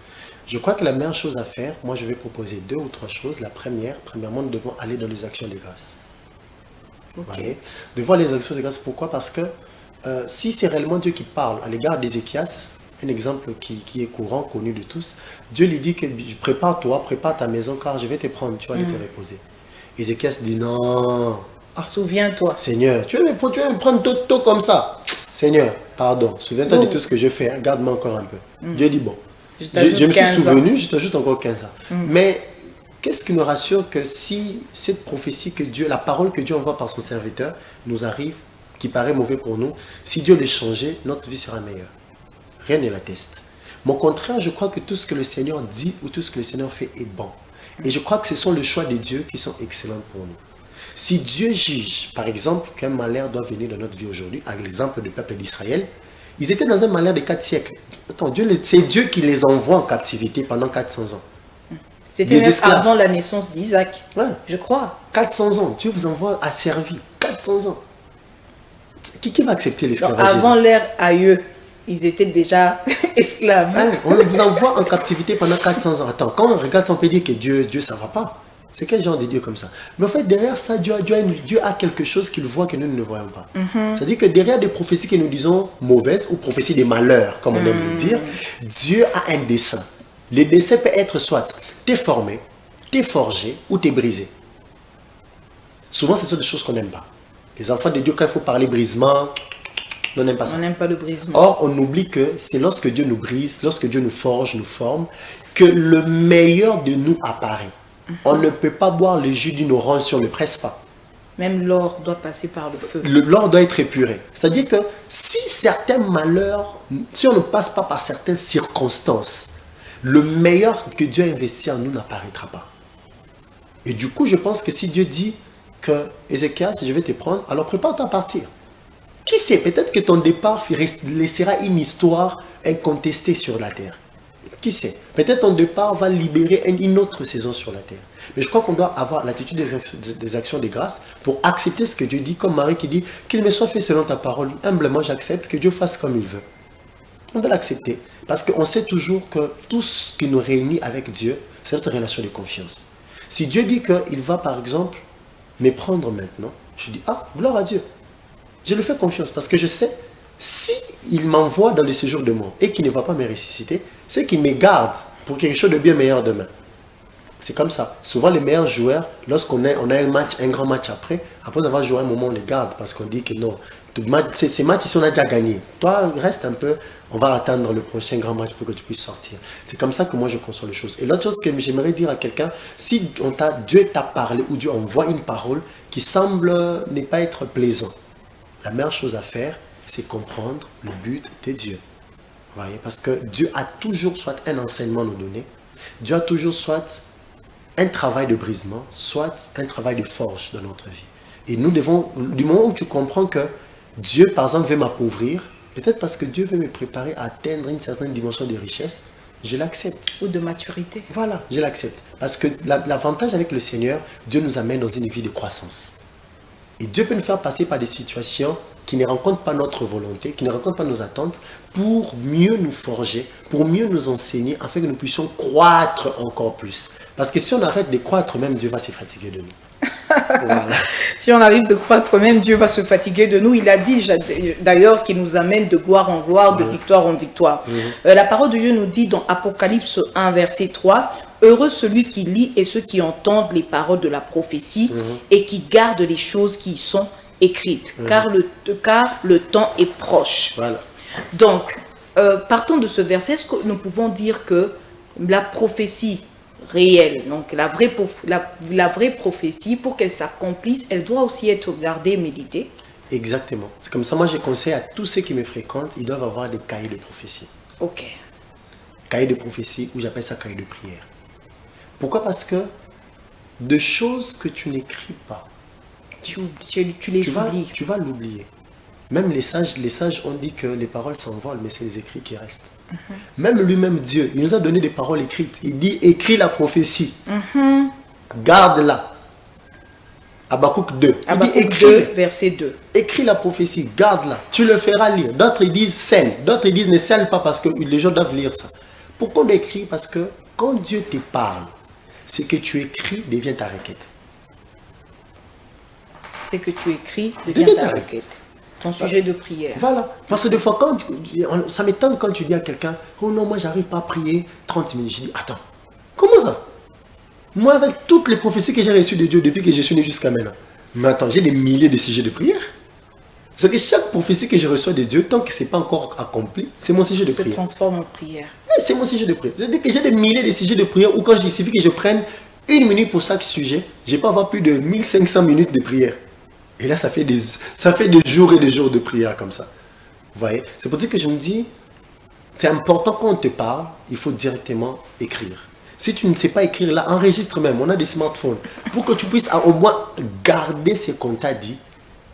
je crois que la meilleure chose à faire, moi je vais proposer 2 ou 3 choses. La premièrement, nous devons aller dans les actions de grâce. Okay. De voir les actions de grâce, pourquoi? Parce que si c'est réellement Dieu qui parle à l'égard d'Ézéchias, un exemple qui est courant, connu de tous, Dieu lui dit que prépare-toi, prépare ta maison car je vais te prendre, tu vas aller te reposer. Ézéchias dit non. Souviens-toi. Seigneur, tu vas me prendre tôt comme ça. Seigneur, pardon, souviens-toi de tout ce que je fais, garde-moi encore un peu. Dieu dit bon. Je me suis souvenu, je t'ajoute encore 15 ans. Mais qu'est-ce qui nous rassure que si cette prophétie que Dieu, la parole que Dieu envoie par son serviteur nous arrive, qui paraît mauvais pour nous, si Dieu l'ait changé, notre vie sera meilleure. Rien ne l'atteste. Mais au contraire, je crois que tout ce que le Seigneur dit ou tout ce que le Seigneur fait est bon. Et je crois que ce sont les choix de Dieu qui sont excellents pour nous. Si Dieu juge, par exemple, qu'un malheur doit venir dans notre vie aujourd'hui, à l'exemple du peuple d'Israël, ils étaient dans un malheur de 4 siècles. Attends, c'est Dieu qui les envoie en captivité pendant 400 ans. C'était des même esclaves. avant la naissance d'Isaac, Ouais. je crois. 400 ans, Dieu vous envoie asservis. 400 ans. Qui va accepter Donc, l'esclavage? avant l'ère aïeux, ils étaient déjà esclaves. Hein, on vous envoie en captivité pendant 400 ans. Attends, quand on regarde ça, on peut dire que Dieu ça va pas. C'est quel genre de Dieu comme ça? Mais en fait, derrière ça, Dieu a quelque chose qu'il voit que nous ne voyons pas. C'est-à-dire que derrière des prophéties que nous disons mauvaises, ou prophéties des malheurs, comme on aime le dire, Dieu a un dessein. Le dessein peut être soit t'es formé, t'es forgé, ou t'es brisé. Souvent, ce sont des choses qu'on n'aime pas. Les enfants de Dieu, quand il faut parler brisement, on n'aime pas ça. On n'aime pas le brisement. Or, on oublie que c'est lorsque Dieu nous brise, lorsque Dieu nous forge, nous forme, que le meilleur de nous apparaît. On ne peut pas boire le jus d'une orange si on ne le presse pas. Même l'or doit passer par le feu. L'or doit être épuré. C'est-à-dire que si certains malheurs, si on ne passe pas par certaines circonstances, le meilleur que Dieu a investi en nous n'apparaîtra pas. Et du coup, je pense que si Dieu dit que Ézéchias, je vais te prendre, alors prépare-toi à partir. Qui sait, peut-être que ton départ laissera une histoire incontestée sur la terre. Qui sait, peut-être ton départ va libérer une autre saison sur la terre. Mais je crois qu'on doit avoir l'attitude des actions de grâce pour accepter ce que Dieu dit, comme Marie qui dit qu'il me soit fait selon ta parole. Humblement, j'accepte que Dieu fasse comme il veut. On doit l'accepter parce qu'on sait toujours que tout ce qui nous réunit avec Dieu, c'est notre relation de confiance. Si Dieu dit qu'il va, par exemple, me prendre maintenant, je dis, ah, gloire à Dieu. Je lui fais confiance parce que je sais, si il m'envoie dans le séjour de mort et qu'il ne va pas me ressusciter, c'est qu'il me garde pour quelque chose de bien meilleur demain. C'est comme ça. Souvent, les meilleurs joueurs, lorsqu'on a un grand match après avoir joué un moment, on les garde parce qu'on dit que non, ces matchs ici, on a déjà gagné. Toi, reste un peu, on va attendre le prochain grand match pour que tu puisses sortir. C'est comme ça que moi, je conçois les choses. Et l'autre chose que j'aimerais dire à quelqu'un, si Dieu t'a parlé ou Dieu envoie une parole qui semble ne pas être plaisant, la meilleure chose à faire, c'est comprendre le but de Dieu. Vous voyez? Parce que Dieu a toujours soit un enseignement à nous donner, Dieu a toujours soit un travail de brisement, soit un travail de forge dans notre vie. Et nous devons, du moment où tu comprends que Dieu, par exemple, veut m'appauvrir, peut-être parce que Dieu veut me préparer à atteindre une certaine dimension de richesse, je l'accepte. Ou de maturité. Voilà, je l'accepte. Parce que l'avantage avec le Seigneur, Dieu nous amène dans une vie de croissance. Et Dieu peut nous faire passer par des situations qui ne rencontrent pas notre volonté, qui ne rencontrent pas nos attentes, pour mieux nous forger, pour mieux nous enseigner, afin que nous puissions croître encore plus. Parce que si on arrête de croître, même Dieu va se fatiguer de nous. Voilà. Si on arrive de croître, même Dieu va se fatiguer de nous. Il a dit d'ailleurs qu'il nous amène de gloire en gloire, de victoire en victoire. La parole de Dieu nous dit dans Apocalypse 1, verset 3, « Heureux celui qui lit et ceux qui entendent les paroles de la prophétie et qui gardent les choses qui y sont écrites, car le temps est proche. » Voilà. Donc, partons de ce verset, est-ce que nous pouvons dire que la prophétie réelle, donc la vraie prophétie, pour qu'elle s'accomplisse, elle doit aussi être regardée et méditée? Exactement. C'est comme ça, moi je conseille à tous ceux qui me fréquentent, ils doivent avoir des cahiers de prophétie. Ok. Cahiers de prophétie, ou j'appelle ça cahier de prière. Pourquoi? Parce que de choses que tu n'écris pas, Tu les oublies. tu vas l'oublier. Même les sages ont dit que les paroles s'envolent, mais c'est les écrits qui restent. Même lui-même, Dieu, il nous a donné des paroles écrites. Il dit, écris la prophétie. Garde-la. Habakkuk 2. Il dit, Habakkuk 2, verset 2. Écris la prophétie, garde-la. Tu le feras lire. D'autres ils disent scelle. D'autres ils disent ne scelle pas parce que les gens doivent lire ça. Pourquoi on écrit? Parce que quand Dieu te parle, ce que tu écris devient ta requête. Ce que tu écris devient ta requête. Ton sujet de prière. Voilà. Parce que des fois, ça m'étonne quand tu dis à quelqu'un, oh non, moi j'arrive pas à prier 30 minutes. Je dis, attends, comment ça? Moi, avec toutes les prophéties que j'ai reçues de Dieu depuis que je suis né jusqu'à maintenant, mais attends, j'ai des milliers de sujets de prière. C'est que chaque prophétie que je reçois de Dieu, tant que ce n'est pas encore accompli, c'est mon sujet de prière. Se transforme en prière. Oui, c'est mon sujet de prière. C'est-à-dire que j'ai des milliers de sujets de prière où quand il suffit que je prenne une minute pour chaque sujet, je peux avoir plus de 1500 minutes de prière. Et là, ça fait des jours et des jours de prière comme ça. Vous voyez? C'est pour ça que je me dis, c'est important quand on te parle, il faut directement écrire. Si tu ne sais pas écrire, là, enregistre même. On a des smartphones. Pour que tu puisses au moins garder ce qu'on t'a dit.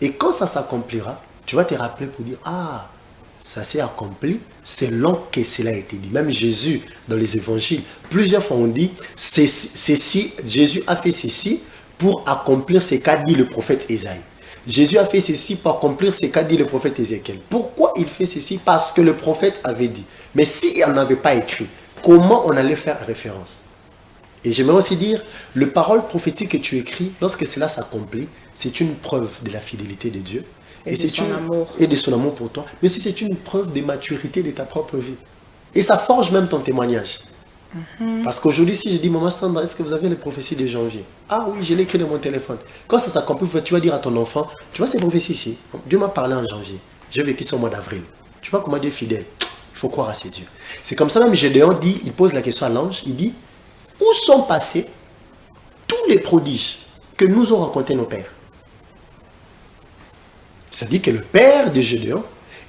Et quand ça s'accomplira, tu vas te rappeler pour dire, ah, ça s'est accompli selon que cela a été dit. Même Jésus, dans les évangiles, plusieurs fois on dit, Jésus a fait ceci pour accomplir ce qu'a dit le prophète Ésaïe. Jésus a fait ceci pour accomplir ce qu'a dit le prophète Ézéchiel. Pourquoi il fait ceci? Parce que le prophète avait dit. Mais s'il n'avait pas écrit, comment on allait faire référence? Et j'aimerais aussi dire, le parole prophétique que tu écris, lorsque cela s'accomplit, c'est une preuve de la fidélité de Dieu. Et de son amour. Et de son amour pour toi. Mais aussi c'est une preuve de maturité de ta propre vie. Et ça forge même ton témoignage. Parce qu'aujourd'hui, si je dis, maman Sandra, est-ce que vous avez les prophéties de janvier? Ah oui, je l'ai écrit dans mon téléphone. Quand ça s'accomplit, tu vas dire à ton enfant, tu vois ces prophéties ici, Dieu m'a parlé en janvier. J'ai vécu ça au mois d'avril. Tu vois comment Dieu est fidèle. Il faut croire à ces dieux. C'est comme ça même Gédéon dit, il pose la question à l'ange, il dit, où sont passés tous les prodiges que nous ont racontés nos pères? Ça dit que le père de Gédéon,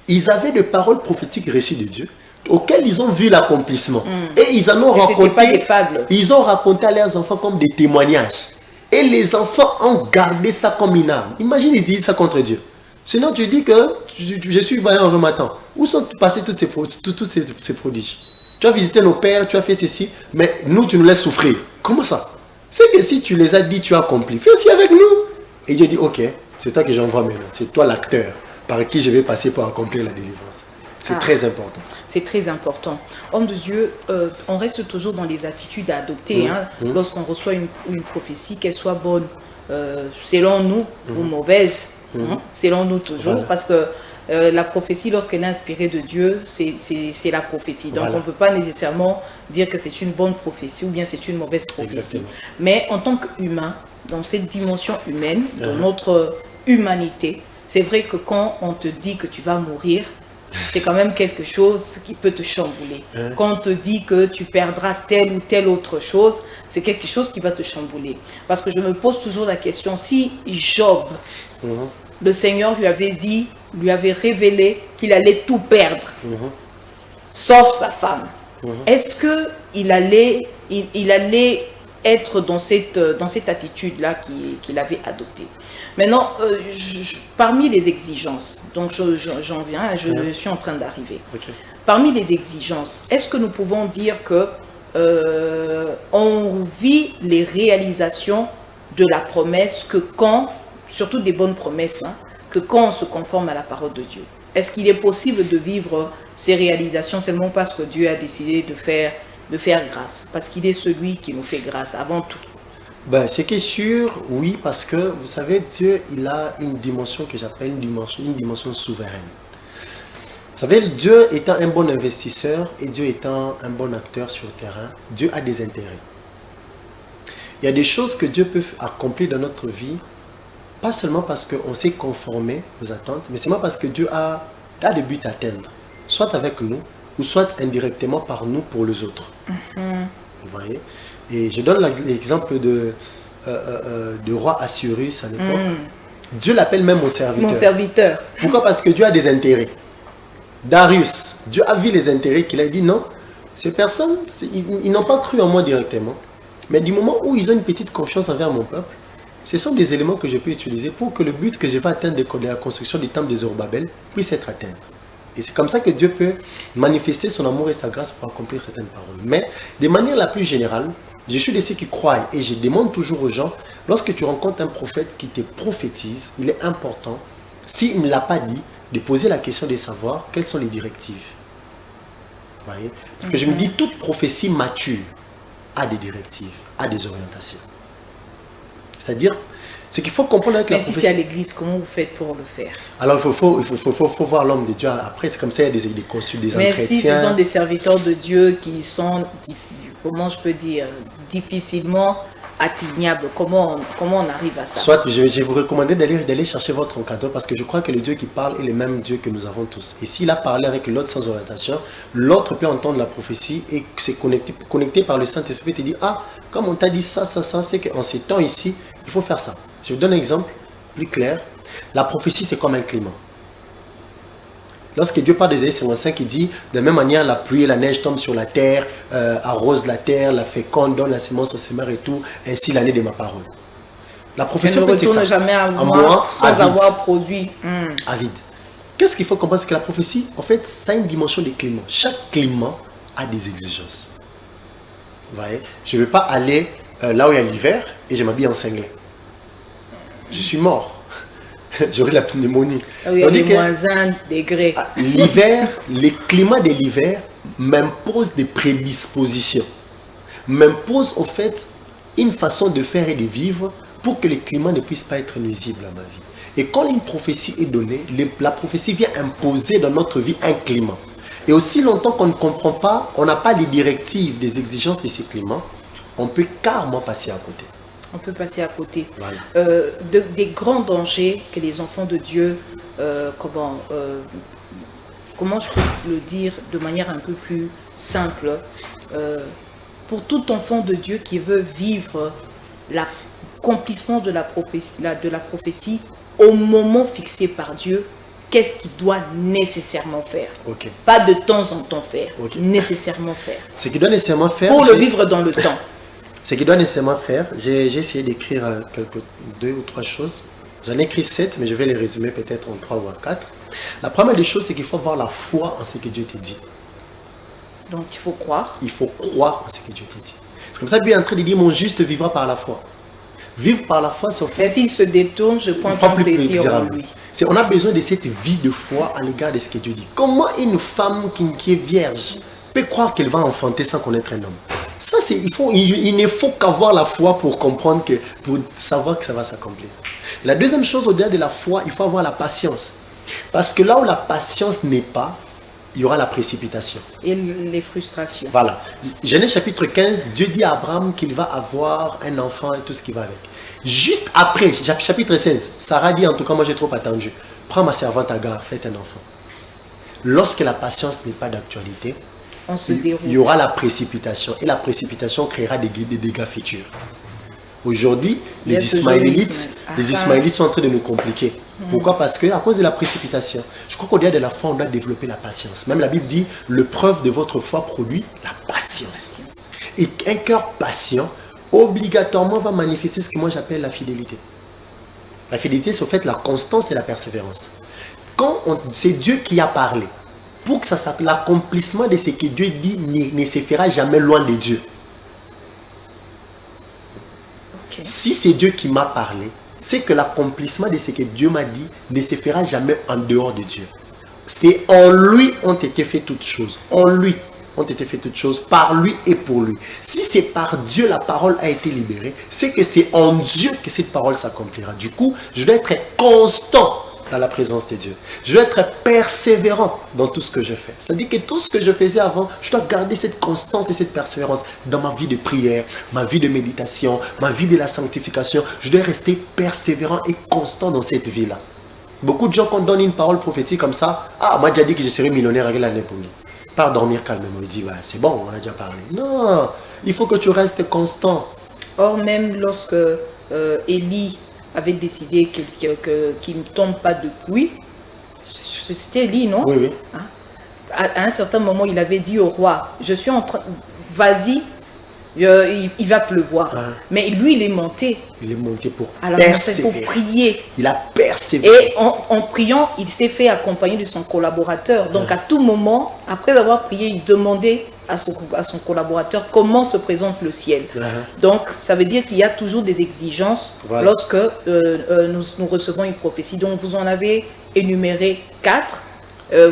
ils avaient des paroles prophétiques récits de Dieu, auxquels ils ont vu l'accomplissement. Et ils en ont raconté. Pas des fables. Ils ont raconté à leurs enfants comme des témoignages. Et les enfants ont gardé ça comme une arme. Imagine, ils disent ça contre Dieu. Sinon, tu dis que je suis vaillant en remettant. Où sont passés tous ces prodiges? Tu as visité nos pères, tu as fait ceci, mais nous, tu nous laisses souffrir. Comment ça? C'est que si tu les as dit, tu as accompli. Fais aussi avec nous. Et Dieu dit, ok, c'est toi que j'envoie maintenant. C'est toi l'acteur par qui je vais passer pour accomplir la délivrance. C'est très important. C'est très important. Homme de Dieu, on reste toujours dans les attitudes à adopter. Lorsqu'on reçoit une prophétie, qu'elle soit bonne selon nous ou mauvaise, selon nous toujours. Voilà. Parce que la prophétie, lorsqu'elle est inspirée de Dieu, c'est la prophétie. Donc on ne peut pas nécessairement dire que c'est une bonne prophétie ou bien c'est une mauvaise prophétie. Exactement. Mais en tant qu'humain, dans cette dimension humaine, dans notre humanité, c'est vrai que quand on te dit que tu vas mourir, c'est quand même quelque chose qui peut te chambouler. Quand on te dit que tu perdras telle ou telle autre chose, c'est quelque chose qui va te chambouler. Parce que je me pose toujours la question, si Job, le Seigneur lui avait dit, lui avait révélé qu'il allait tout perdre, sauf sa femme, est-ce qu'il allait être dans cette attitude-là qu'il avait adoptée? Maintenant, parmi les exigences, donc j'en viens, je suis en train d'arriver. Okay. Parmi les exigences, est-ce que nous pouvons dire que on vit les réalisations de la promesse que quand, surtout des bonnes promesses, que quand on se conforme à la parole de Dieu? Est-ce qu'il est possible de vivre ces réalisations seulement parce que Dieu a décidé de faire grâce? Parce qu'il est celui qui nous fait grâce avant tout. Ben, c'est que sûr, oui, parce que vous savez, Dieu, il a une dimension que j'appelle une dimension souveraine. Vous savez, Dieu étant un bon investisseur et Dieu étant un bon acteur sur le terrain, Dieu a des intérêts. Il y a des choses que Dieu peut accomplir dans notre vie, pas seulement parce qu'on s'est conformé aux attentes, mais seulement parce que Dieu a des buts à atteindre, soit avec nous, ou soit indirectement par nous pour les autres. Vous voyez? Et je donne l'exemple de roi Assyrus à l'époque. Dieu l'appelle même mon serviteur. Mon serviteur. Pourquoi? Parce que Dieu a des intérêts. Darius, Dieu a vu les intérêts qu'il a dit non, ces personnes, ils n'ont pas cru en moi directement. Mais du moment où ils ont une petite confiance envers mon peuple, ce sont des éléments que je peux utiliser pour que le but que je vais atteindre de la construction du temple de Zorobabel puisse être atteint. Et c'est comme ça que Dieu peut manifester son amour et sa grâce pour accomplir certaines paroles. Mais de manière la plus générale, je suis de ceux qui croient et je demande toujours aux gens, lorsque tu rencontres un prophète qui te prophétise, il est important, s'il ne l'a pas dit, de poser la question de savoir quelles sont les directives. Vous voyez? Parce que je me dis, toute prophétie mature a des directives, a des orientations. C'est-à-dire, c'est qu'il faut comprendre avec la prophétie. Mais si c'est à l'église, comment vous faites pour le faire? Alors, il faut voir l'homme de Dieu. Après, c'est comme ça, il y a des consuls, des entretiens. Mais si ce sont des serviteurs de Dieu qui sont, comment je peux dire, difficilement atteignables, comment on arrive à ça? Soit, je vais vous recommander d'aller chercher votre encadreur, parce que je crois que le Dieu qui parle est le même Dieu que nous avons tous. Et s'il a parlé avec l'autre sans orientation, l'autre peut entendre la prophétie et se connecter par le Saint-Esprit et te dire, ah, comme on t'a dit ça, c'est qu'en ces temps ici, il faut faire ça. Je vous donne un exemple plus clair. La prophétie, c'est comme un climat. Lorsque Dieu parle d'Ésaïe 55, il dit, de la même manière, la pluie et la neige tombent sur la terre, arrose la terre, la féconde, donne la semence aux semeurs et tout, ainsi l'année de ma parole. La prophétie ne retourne jamais à moi sans avide. avoir produit. Avide. Qu'est-ce qu'il faut comprendre? C'est que la prophétie, en fait, ça a une dimension de climat. Chaque climat a des exigences. Vous voyez? Je ne vais pas aller là où il y a l'hiver et je m'habille en singlet. Je suis mort. J'aurai la pneumonie. Ah oui, il y a des moins 1 degré. L'hiver, les climats de l'hiver m'imposent des prédispositions. M'imposent, en fait, une façon de faire et de vivre pour que les climats ne puissent pas être nuisibles à ma vie. Et quand une prophétie est donnée, la prophétie vient imposer dans notre vie un climat. Et aussi longtemps qu'on ne comprend pas, on n'a pas les directives, les exigences de ces climats, on peut carrément passer à côté. On peut passer à côté. Voilà. Des grands dangers que les enfants de Dieu, comment je peux le dire de manière un peu plus simple, pour tout enfant de Dieu qui veut vivre l'accomplissement de la prophétie au moment fixé par Dieu, qu'est-ce qu'il doit nécessairement faire? Okay. Pas de temps en temps faire, okay. Nécessairement faire. Ce qu'il doit nécessairement faire... Pour le vivre dans le temps. Ce qu'il doit nécessairement faire, j'ai essayé d'écrire 2 ou 3 choses. J'en ai écrit 7, mais je vais les résumer peut-être en 3 ou en 4. La première des choses, c'est qu'il faut avoir la foi en ce que Dieu te dit. Donc il faut croire. Il faut croire en ce que Dieu te dit. C'est comme ça que Dieu est en train de dire, mon juste vivra par la foi. Vivre par la foi, c'est au fait... Mais s'il se détourne, je prends pas plaisir en lui. On a besoin de cette vie de foi à l'égard de ce que Dieu dit. Comment une femme qui est vierge peut croire qu'elle va enfanter sans connaître un homme? Ça, il ne faut qu'avoir la foi pour comprendre, pour savoir que ça va s'accomplir. La deuxième chose, au-delà de la foi, il faut avoir la patience. Parce que là où la patience n'est pas, il y aura la précipitation. Et les frustrations. Voilà. Genèse chapitre 15, Dieu dit à Abraham qu'il va avoir un enfant et tout ce qui va avec. Juste après, chapitre 16, Sarah dit, en tout cas, moi j'ai trop attendu. Prends ma servante Agar, faites un enfant. Lorsque la patience n'est pas d'actualité, il y aura la précipitation. Et la précipitation créera des dégâts futurs. Aujourd'hui, les Ismaélites sont en train de nous compliquer. Pourquoi? Parce qu'à cause de la précipitation. Je crois qu'au-delà de la foi, on doit développer la patience. Même la Bible dit, le preuve de votre foi produit la patience. Et un cœur patient, obligatoirement, va manifester ce que moi j'appelle la fidélité. La fidélité, c'est au fait la constance et la persévérance. C'est Dieu qui a parlé. Pour que l'accomplissement de ce que Dieu dit ne se fera jamais loin de Dieu. Okay. Si c'est Dieu qui m'a parlé, c'est que l'accomplissement de ce que Dieu m'a dit ne se fera jamais en dehors de Dieu. C'est en lui ont été faites toutes choses. En lui ont été faites toutes choses, par lui et pour lui. Si c'est par Dieu la parole a été libérée, c'est que c'est en Dieu que cette parole s'accomplira. Du coup, je dois être constant dans la présence de Dieu. Je dois être persévérant dans tout ce que je fais. C'est-à-dire que tout ce que je faisais avant, je dois garder cette constance et cette persévérance dans ma vie de prière, ma vie de méditation, ma vie de la sanctification. Je dois rester persévérant et constant dans cette vie-là. Beaucoup de gens, quand on donne une parole prophétique comme ça, ah, moi j'ai dit que je serai millionnaire avec l'année pour moi. Pas dormir calmement. Il dit, ouais, c'est bon, on a déjà parlé. Non, il faut que tu restes constant. Or, même lorsque Élie avait décidé qu'il ne tombe pas de pluie. C'était Élie, non? Oui, oui. Hein? À un certain moment, il avait dit au roi, je suis en train, vas-y, il va pleuvoir. Ah. Mais lui, il est monté. Il est monté pour persévérer. Pour prier. Il a persévéré. Et en priant, il s'est fait accompagner de son collaborateur. Donc, à tout moment, après avoir prié, il demandait à son collaborateur comment se présente le ciel. Donc, ça veut dire qu'il y a toujours des exigences lorsque nous recevons une prophétie. Donc, vous en avez énuméré 4.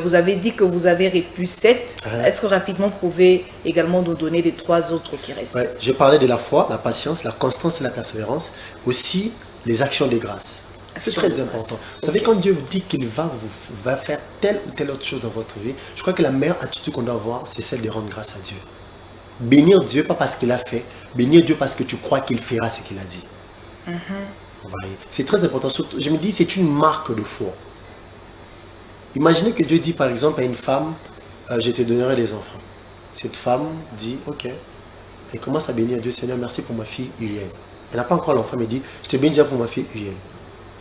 Vous avez dit que vous avez réduit 7. Est-ce que rapidement vous pouvez également nous donner les 3 autres qui restent? Je parlais de la foi, la patience, la constance et la persévérance. Aussi, les actions de grâce. C'est très important. Vous savez, quand Dieu vous dit qu'il va faire telle ou telle autre chose dans votre vie, je crois que la meilleure attitude qu'on doit avoir, c'est celle de rendre grâce à Dieu. Bénir Dieu, pas parce qu'il a fait, bénir Dieu parce que tu crois qu'il fera ce qu'il a dit. C'est très important. Je me dis, c'est une marque de foi. Imaginez que Dieu dit par exemple à une femme, je te donnerai des enfants. Cette femme dit, ok. Elle commence à bénir Dieu, Seigneur, merci pour ma fille Uriel. Elle n'a pas encore l'enfant, mais dit, je te bénis déjà pour ma fille Uriel.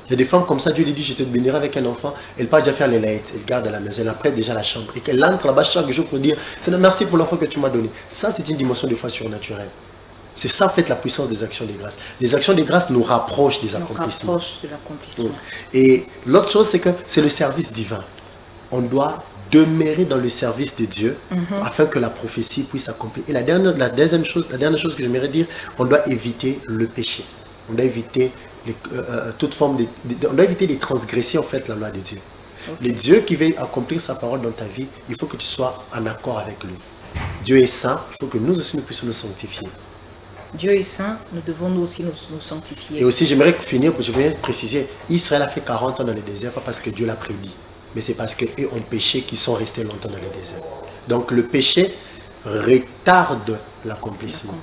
Il y a des femmes comme ça, Dieu lui dit, je te bénirai avec un enfant. Elle part déjà faire les lights, elle garde à la maison, elle apprête déjà la chambre. Et qu'elle entre là-bas chaque jour pour dire, Seigneur, merci pour l'enfant que tu m'as donné. Ça, c'est une dimension de foi surnaturelle. C'est ça, en fait, la puissance des actions de grâce. Les actions de grâce nous rapprochent des accomplissements. Nous rapprochent de l'accomplissement. Et l'autre chose, c'est que c'est le service divin. on doit demeurer dans le service de Dieu afin que la prophétie puisse s'accomplir. Et la dernière chose que j'aimerais dire, on doit éviter le péché. On doit éviter toute forme on doit éviter de transgresser en fait la loi de Dieu. Okay. Le Dieu qui veut accomplir sa parole dans ta vie, il faut que tu sois en accord avec lui. Dieu est saint, il faut que nous aussi nous puissions nous sanctifier. Dieu est saint, nous devons nous aussi nous sanctifier. Et aussi, j'aimerais finir, je voudrais préciser, Israël a fait 40 ans dans le désert, pas parce que Dieu l'a prédit, mais c'est parce qu'eux ont péché qu'ils sont restés longtemps dans le désert. Donc le péché retarde l'accomplissement.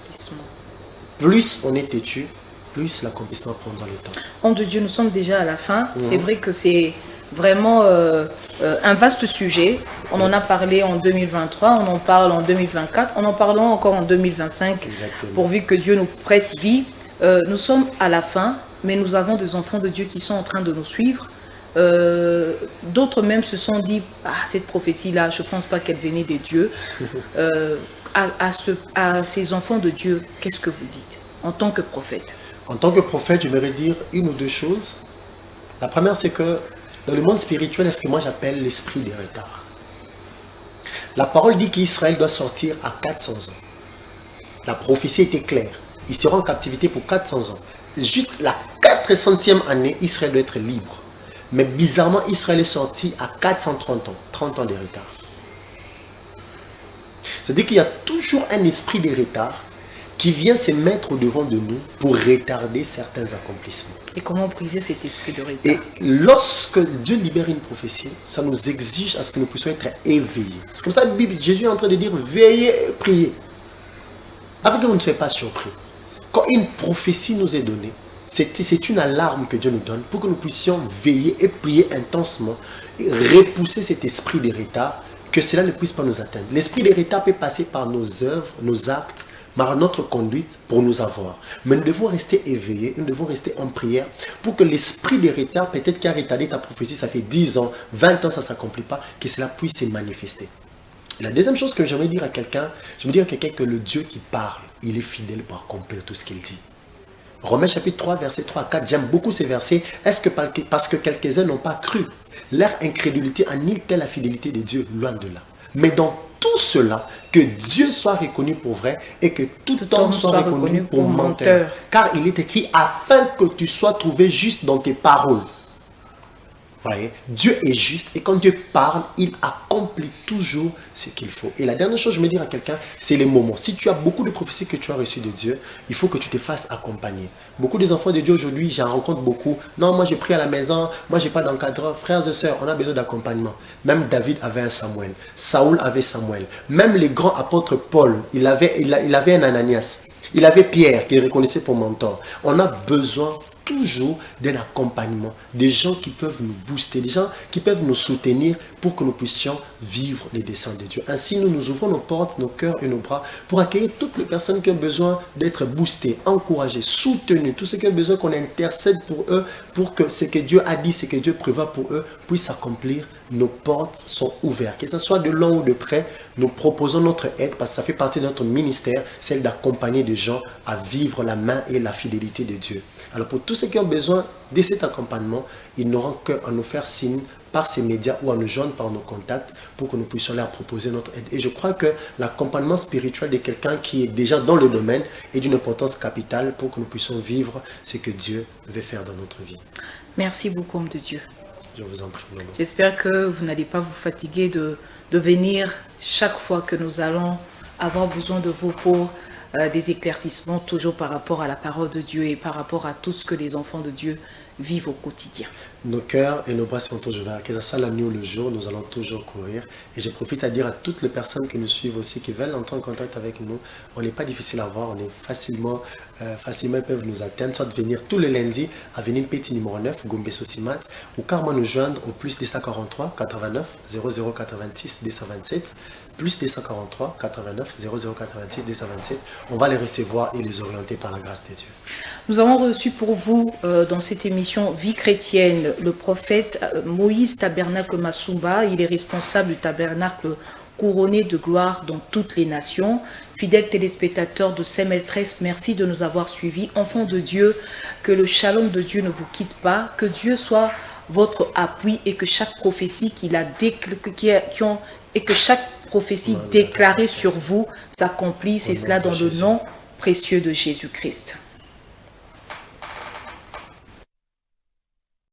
Plus on est têtu, plus l'accomplissement prendra le temps. Homme de Dieu, nous sommes déjà à la fin. C'est vrai que c'est vraiment un vaste sujet. On en a parlé en 2023, on en parle en 2024, on en parlera encore en 2025. Exactement. Pourvu que Dieu nous prête vie. Nous sommes à la fin, mais nous avons des enfants de Dieu qui sont en train de nous suivre. D'autres même se sont dit, cette prophétie-là, je ne pense pas qu'elle venait des dieux. À ces enfants de Dieu, qu'est-ce que vous dites en tant que prophète? En tant que prophète, j'aimerais dire une ou deux choses. La première, c'est que dans le monde spirituel, est-ce que moi j'appelle l'esprit des retards. La parole dit qu'Israël doit sortir à 400 ans. La prophétie était claire. Ils seront en captivité pour 400 ans. Juste la 400e année, Israël doit être libre. Mais bizarrement, Israël est sorti à 430 ans. 30 ans de retard. C'est-à-dire qu'il y a toujours un esprit de retard qui vient se mettre au-devant de nous pour retarder certains accomplissements. Et comment briser cet esprit de retard? Et lorsque Dieu libère une prophétie, ça nous exige à ce que nous puissions être éveillés. C'est comme ça que la Bible, Jésus est en train de dire, veillez et priez. Afin que vous ne soyez pas surpris. Quand une prophétie nous est donnée, c'est une alarme que Dieu nous donne pour que nous puissions veiller et prier intensement et repousser cet esprit de retard, que cela ne puisse pas nous atteindre. L'esprit de retard peut passer par nos œuvres, nos actes, par notre conduite pour nous avoir. Mais nous devons rester éveillés, nous devons rester en prière pour que l'esprit de retard, peut-être qui a retardé ta prophétie, ça fait 10 ans, 20 ans, ça ne s'accomplit pas, que cela puisse se manifester. Et la deuxième chose que j'aimerais dire à quelqu'un, j'aimerais dire à quelqu'un que le Dieu qui parle, il est fidèle pour accomplir tout ce qu'il dit. Romains chapitre 3, versets 3 à 4, j'aime beaucoup ces versets. Est-ce que parce que quelques-uns n'ont pas cru, leur incrédulité annule-t-elle la fidélité de Dieu? Loin de là. Mais dans tout cela, que Dieu soit reconnu pour vrai et que tout homme soit reconnu pour menteur. Car il est écrit, afin que tu sois trouvé juste dans tes paroles. Voyez, Dieu est juste et quand Dieu parle, il accomplit toujours ce qu'il faut. Et la dernière chose, je me dire à quelqu'un, c'est les moments. Si tu as beaucoup de prophéties que tu as reçues de Dieu, il faut que tu te fasses accompagner. Beaucoup des enfants de Dieu aujourd'hui, j'en rencontre beaucoup. Non, moi j'ai pris à la maison, moi j'ai pas d'encadreur. Frères et sœurs, on a besoin d'accompagnement. Même David avait un Samuel, Saoul avait Samuel. Même les grands apôtres Paul, il avait un Ananias. Il avait Pierre qu'il reconnaissait pour mentor. On a besoin toujours d'un accompagnement, des gens qui peuvent nous booster, des gens qui peuvent nous soutenir pour que nous puissions vivre les desseins de Dieu. Ainsi, nous ouvrons nos portes, nos cœurs et nos bras pour accueillir toutes les personnes qui ont besoin d'être boostées, encouragées, soutenues, tous ceux qui ont besoin qu'on intercède pour eux, pour que ce que Dieu a dit, ce que Dieu prévoit pour eux, puisse s'accomplir. Nos portes sont ouvertes, que ce soit de loin ou de près, nous proposons notre aide parce que ça fait partie de notre ministère, celle d'accompagner des gens à vivre la main et la fidélité de Dieu. Alors pour tous ceux qui ont besoin de cet accompagnement, ils n'auront qu'à nous faire signe par ces médias ou à nous joindre par nos contacts pour que nous puissions leur proposer notre aide. Et je crois que l'accompagnement spirituel de quelqu'un qui est déjà dans le domaine est d'une importance capitale pour que nous puissions vivre ce que Dieu veut faire dans notre vie. Merci beaucoup, homme de Dieu. Je vous en prie. J'espère que vous n'allez pas vous fatiguer de venir chaque fois que nous allons avoir besoin de vous pour des éclaircissements, toujours par rapport à la parole de Dieu et par rapport à tout ce que les enfants de Dieu vivent au quotidien. Nos cœurs et nos bras sont toujours ouverts. Que ce soit la nuit ou le jour, nous allons toujours courir. Et je profite à dire à toutes les personnes qui nous suivent aussi, qui veulent entrer en contact avec nous, on n'est pas difficile à voir, on est facilement, ils peuvent nous atteindre, soit de venir tous les lundis à venir Petit numéro 9, Gombe Sosimat, ou carrément nous joindre au plus 243 89 00 86 227, plus 243 89 00 86 227. On va les recevoir et les orienter par la grâce de Dieu. Nous avons reçu pour vous dans cette émission Vie chrétienne le prophète Moïse Tabernacle Masumba. Il est responsable du tabernacle couronné de gloire dans toutes les nations. Fidèles téléspectateurs de CML13, merci de nous avoir suivis. Enfants de Dieu, que le shalom de Dieu ne vous quitte pas, que Dieu soit votre appui et que chaque prophétie qu'il a et que chaque prophétie déclarée sur vous s'accomplisse, et cela dans le nom précieux de Jésus-Christ.